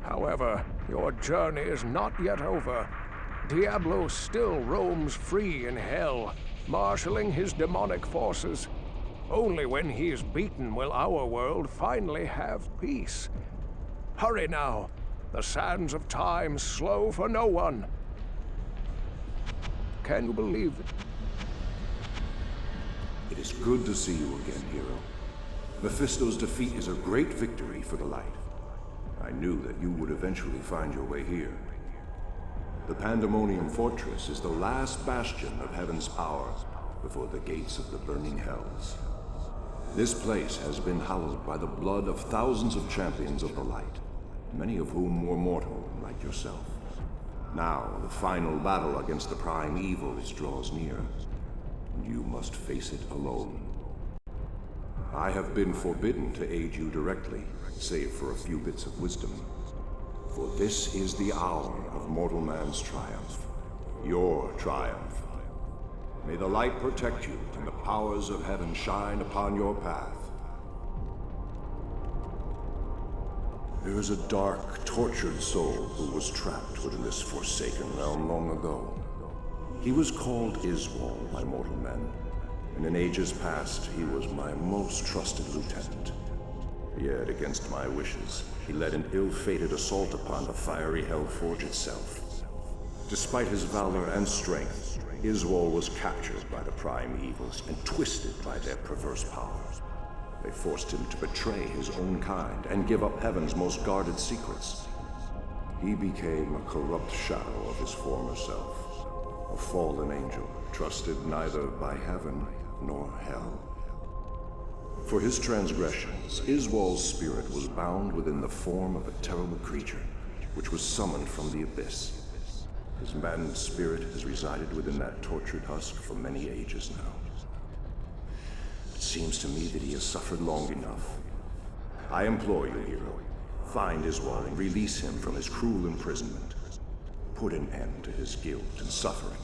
However, your journey is not yet over. Diablo still roams free in hell, marshaling his demonic forces. Only when he is beaten will our world finally have peace. Hurry now. The sands of time slow for no one. Can you believe it? It is good to see you again, hero. Mephisto's defeat is a great victory for the light. I knew that you would eventually find your way here. The Pandemonium Fortress is the last bastion of heaven's power before the gates of the burning hells. This place has been hallowed by the blood of thousands of champions of the light, many of whom were mortal, like yourself. Now, the final battle against the prime evils draws near, and you must face it alone. I have been forbidden to aid you directly, save for a few bits of wisdom. For this is the hour of mortal man's triumph. Your triumph. May the light protect you, and the powers of heaven shine upon your path. There is a dark, tortured soul who was trapped within this forsaken realm long ago. He was called Iswal by mortal men, and in ages past he was my most trusted lieutenant. Yet, against my wishes, he led an ill-fated assault upon the fiery Hellforge itself. Despite his valor and strength, Iswal was captured by the prime evils and twisted by their perverse powers. They forced him to betray his own kind and give up heaven's most guarded secrets. He became a corrupt shadow of his former self, a fallen angel, trusted neither by heaven nor hell. For his transgressions, Iswal's spirit was bound within the form of a terrible creature, which was summoned from the abyss. His maddened spirit has resided within that tortured husk for many ages now. It seems to me that he has suffered long enough. I implore you, hero. Find Iswal and release him from his cruel imprisonment. Put an end to his guilt and suffering.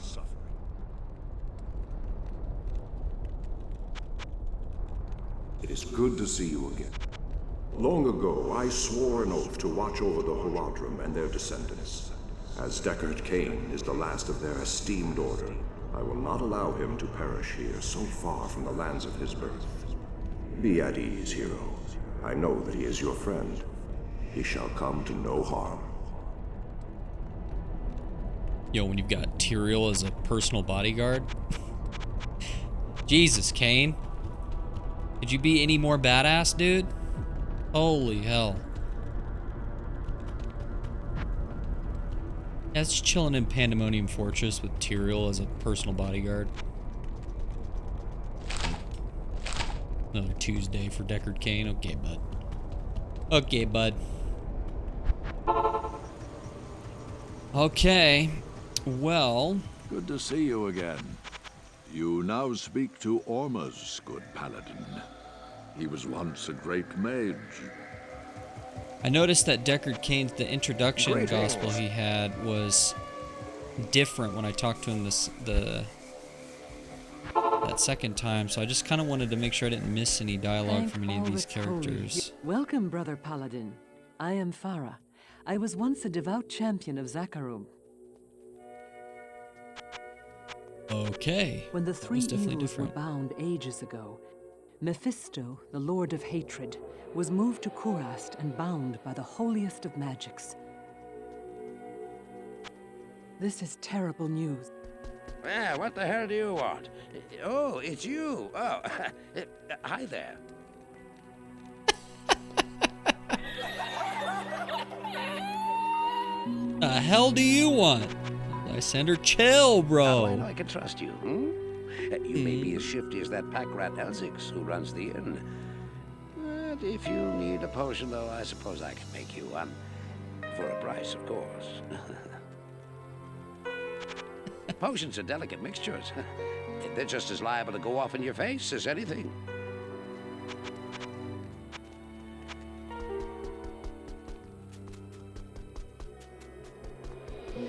It is good to see you again. Long ago, I swore an oath to watch over the Horadrim and their descendants. As Deckard Cain is the last of their esteemed order, I will not allow him to perish here so far from the lands of his birth. Be at ease, hero. I know that he is your friend. He shall come to no harm. Yo, when you've got Tyrael as a personal bodyguard. Jesus, Cain. Could you be any more badass, dude? Holy hell. Yeah, it's just chilling in Pandemonium Fortress with Tyrael as a personal bodyguard. Another Tuesday for Deckard Cain. Okay, bud. Okay, bud. Okay. Well. Good to see you again. You now speak to Ormuz, good paladin. He was once a great mage. I noticed that Deckard Cain's, the introduction gospel he had was different when I talked to him that second time, so I just kind of wanted to make sure I didn't miss any dialogue from any of these characters. Welcome, Brother Paladin. I am Farah. I was once a devout champion of Zakarum. Okay. When the that three was definitely evils different. were bound ages ago, Mephisto, the Lord of Hatred, was moved to Kurast and bound by the holiest of magics. This is terrible news. Ah, what the hell do you want? Oh, it's you. Oh, hi there. The hell do you want? Lysander, chill, bro. I know I can trust you, You may be as shifty as that pack rat Elsix who runs the inn. But if you need a potion, though, I suppose I can make you one. For a price, of course. Potions are delicate mixtures. They're just as liable to go off in your face as anything.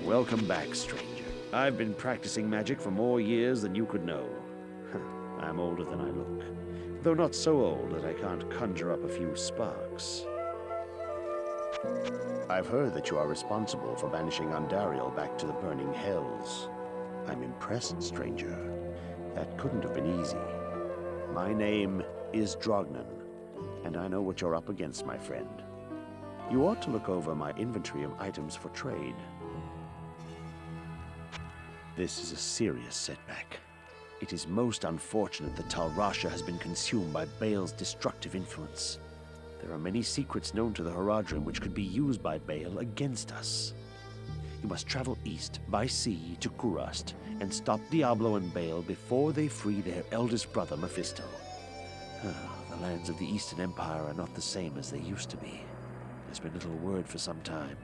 Welcome back, stranger. I've been practicing magic for more years than you could know. I'm older than I look, though not so old that I can't conjure up a few sparks. I've heard that you are responsible for banishing Andariel back to the burning hells. I'm impressed, stranger. That couldn't have been easy. My name is Drognan, and I know what you're up against, my friend. You ought to look over my inventory of items for trade. This is a serious setback. It is most unfortunate that Tal Rasha has been consumed by Baal's destructive influence. There are many secrets known to the Horadrim which could be used by Baal against us. You must travel east by sea to Kurast and stop Diablo and Baal before they free their eldest brother, Mephisto. The lands of the Eastern Empire are not the same as they used to be. There's been little word for some time.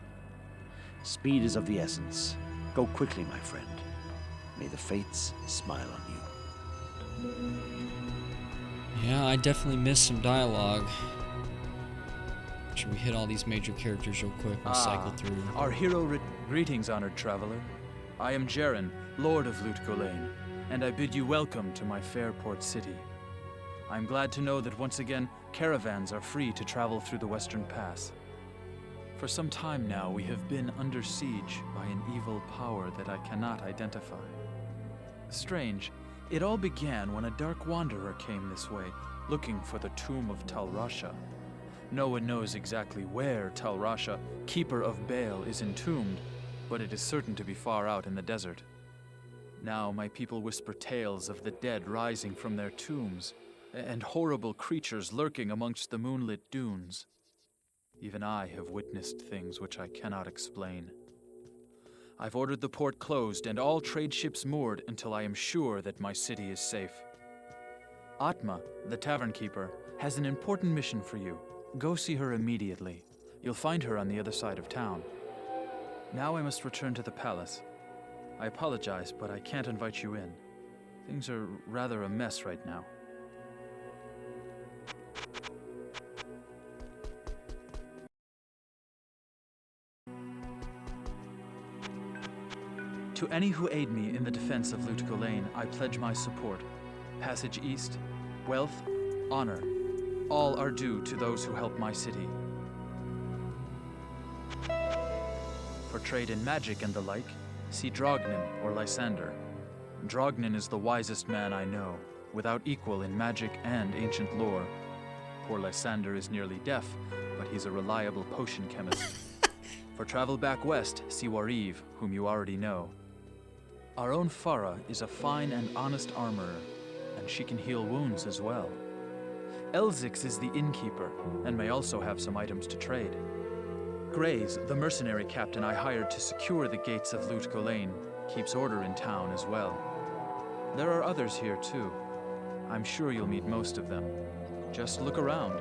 Speed is of the essence. Go quickly, my friend. May the fates smile on you. Yeah, I definitely missed some dialogue. Should we hit all these major characters real quick and cycle through? Our hero greetings, honored traveler. I am Jaren, Lord of Lut Gholein, and I bid you welcome to my fair port city. I'm glad to know that once again, caravans are free to travel through the Western Pass. For some time now, we have been under siege by an evil power that I cannot identify. Strange, it all began when a dark wanderer came this way, looking for the tomb of Tal Rasha. No one knows exactly where Tal Rasha, keeper of Baal, is entombed, but it is certain to be far out in the desert. Now my people whisper tales of the dead rising from their tombs, and horrible creatures lurking amongst the moonlit dunes. Even I have witnessed things which I cannot explain. I've ordered the port closed and all trade ships moored until I am sure that my city is safe. Atma, the tavern keeper, has an important mission for you. Go see her immediately. You'll find her on the other side of town. Now I must return to the palace. I apologize, but I can't invite you in. Things are rather a mess right now. To any who aid me in the defense of Lut Gholein, I pledge my support. Passage east, wealth, honor, all are due to those who help my city. For trade in magic and the like, see Drognin or Lysander. Drognin is the wisest man I know, without equal in magic and ancient lore. Poor Lysander is nearly deaf, but he's a reliable potion chemist. For travel back west, see Wariv, whom you already know. Our own Farah is a fine and honest armorer, and she can heal wounds as well. Elzix is the innkeeper, and may also have some items to trade. Grays, the mercenary captain I hired to secure the gates of Lut Gholein, keeps order in town as well. There are others here too. I'm sure you'll meet most of them. Just look around.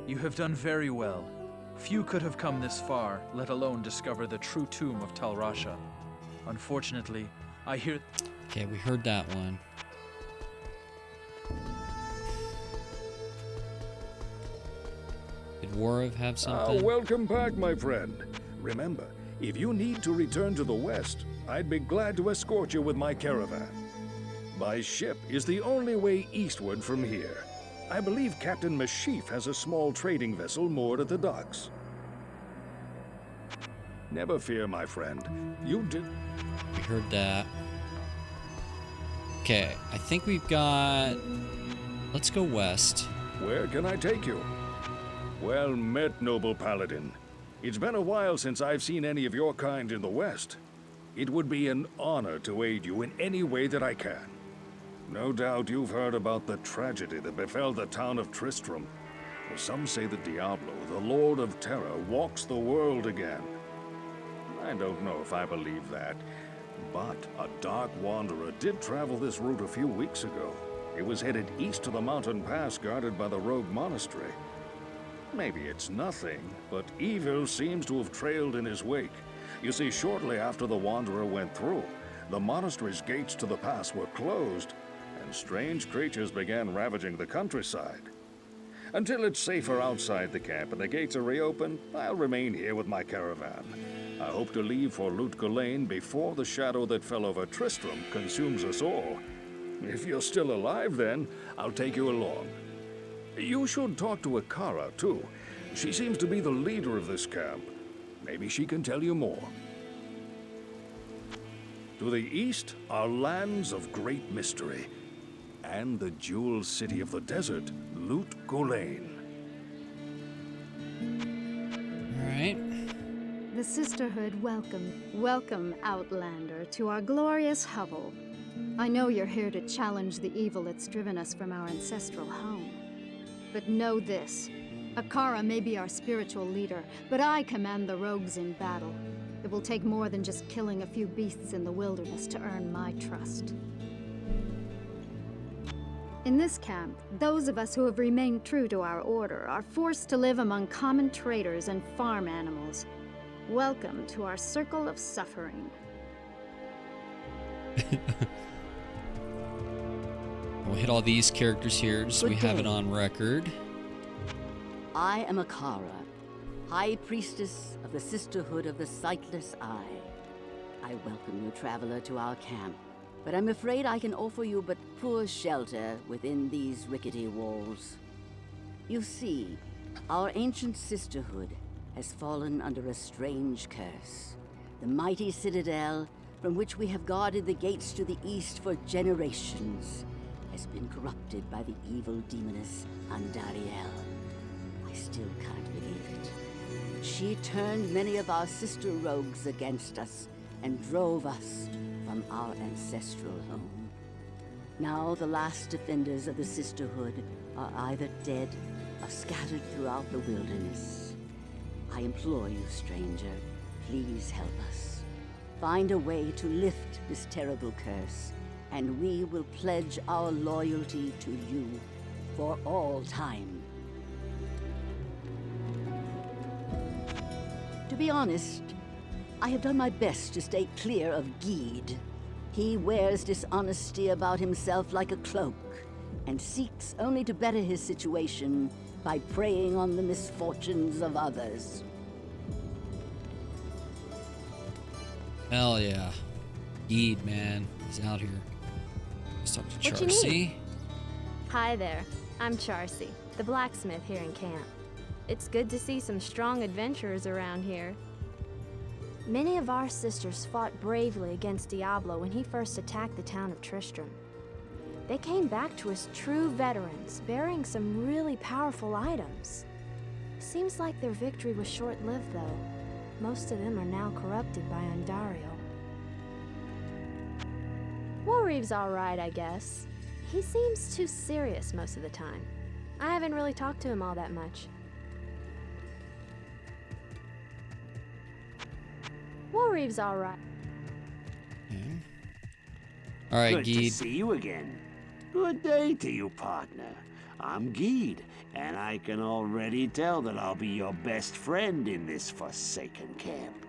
You have done very well. Few could have come this far, let alone discover the true tomb of Tal Rasha. Unfortunately, I hear... Okay, we heard that one. Did Wariv have something? Welcome back, my friend. Remember, if you need to return to the west, I'd be glad to escort you with my caravan. By ship is the only way eastward from here. I believe Captain Mashif has a small trading vessel moored at the docks. Never fear, my friend. You did... We heard that. Okay, I think we've got... Let's go west. Where can I take you? Well met, noble paladin. It's been a while since I've seen any of your kind in the west. It would be an honor to aid you in any way that I can. No doubt you've heard about the tragedy that befell the town of Tristram. Well, some say that Diablo, the Lord of Terror, walks the world again. I don't know if I believe that, but a dark wanderer did travel this route a few weeks ago. It was headed east to the mountain pass guarded by the rogue monastery. Maybe it's nothing, but evil seems to have trailed in his wake. You see, shortly after the wanderer went through, the monastery's gates to the pass were closed, and strange creatures began ravaging the countryside. Until it's safer outside the camp and the gates are reopened, I'll remain here with my caravan. I hope to leave for Lut Gholein before the shadow that fell over Tristram consumes us all. If you're still alive then, I'll take you along. You should talk to Akara, too. She seems to be the leader of this camp. Maybe she can tell you more. To the east are lands of great mystery, and the jewel city of the desert, Lut Gholein. All right. The Sisterhood welcome, Outlander, to our glorious hovel. I know you're here to challenge the evil that's driven us from our ancestral home. But know this, Akara may be our spiritual leader, but I command the rogues in battle. It will take more than just killing a few beasts in the wilderness to earn my trust. In this camp, those of us who have remained true to our order are forced to live among common traders and farm animals. Welcome to our circle of suffering. We'll hit all these characters here just so we have it on record. I am Akara, High Priestess of the Sisterhood of the Sightless Eye. I welcome you, traveler, to our camp, but I'm afraid I can offer you but poor shelter within these rickety walls. You see, our ancient sisterhood has fallen under a strange curse. The mighty citadel, from which we have guarded the gates to the east for generations, has been corrupted by the evil demoness Andariel. I still can't believe it. But she turned many of our sister rogues against us and drove us from our ancestral home. Now the last defenders of the sisterhood are either dead or scattered throughout the wilderness. I implore you, stranger, please help us. Find a way to lift this terrible curse, and we will pledge our loyalty to you for all time. To be honest, I have done my best to stay clear of Geed. He wears dishonesty about himself like a cloak, and seeks only to better his situation by preying on the misfortunes of others. Hell yeah. Geed, man. He's out here. Let's talk to What you Charcy. need? Hi there. I'm Charcy, the blacksmith here in camp. It's good to see some strong adventurers around here. Many of our sisters fought bravely against Diablo when he first attacked the town of Tristram. They came back to us true veterans, bearing some really powerful items. Seems like their victory was short-lived, though. Most of them are now corrupted by Ondario. Warreeve's alright, I guess. He seems too serious most of the time. I haven't really talked to him all that much. Warreeve's alright. All right, Good Geed. to see you again. Good day to you, partner. I'm Geed, and I can already tell that I'll be your best friend in this forsaken camp.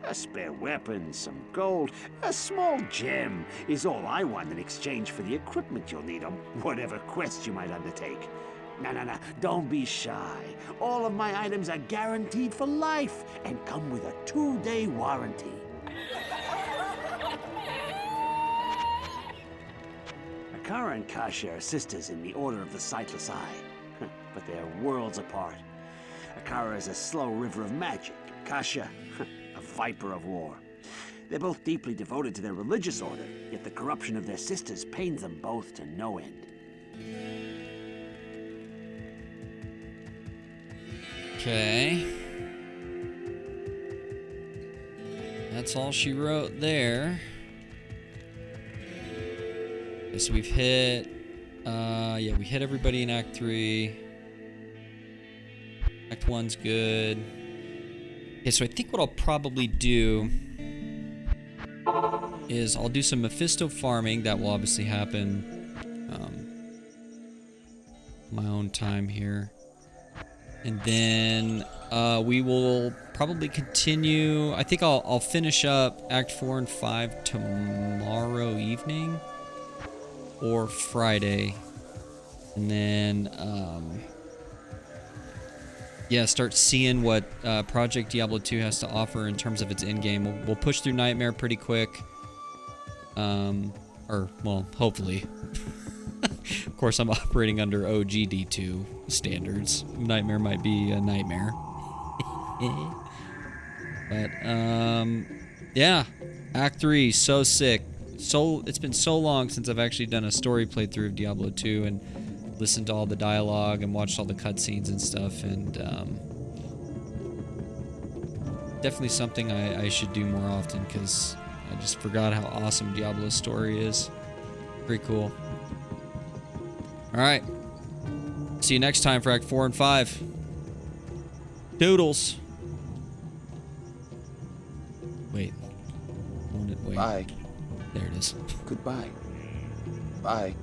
A spare weapon, some gold, a small gem is all I want in exchange for the equipment you'll need on whatever quest you might undertake. No, don't be shy. All of my items are guaranteed for life and come with a 2-day warranty. Akara and Kasha are sisters in the Order of the Sightless Eye, but they're worlds apart. Akara is a slow river of magic, Kasha, a viper of war. They're both deeply devoted to their religious order, yet the corruption of their sisters pains them both to no end. Okay. That's all she wrote there. Okay, so we've hit, yeah, we hit everybody in Act 3. Act 1's good. Okay, so I think what I'll probably do is I'll do some Mephisto farming. That will obviously happen my own time here. And then we will probably continue. I think I'll finish up Act 4 and 5 tomorrow evening or Friday. And then, yeah, start seeing what Project Diablo 2 has to offer in terms of its endgame. We'll push through Nightmare pretty quick. Or, well, hopefully. Of course, I'm operating under OGD2 standards. Nightmare might be a nightmare. But, yeah. Act 3, so sick. It's been so long since I've actually done a story playthrough of Diablo 2 and listened to all the dialogue and watched all the cutscenes and stuff, and definitely something I should do more often, because I just forgot how awesome Diablo's story is. Pretty cool. Alright. See you next time for Act 4 and 5. Doodles. Wait. Wait. Bye. There it is. Goodbye. Bye.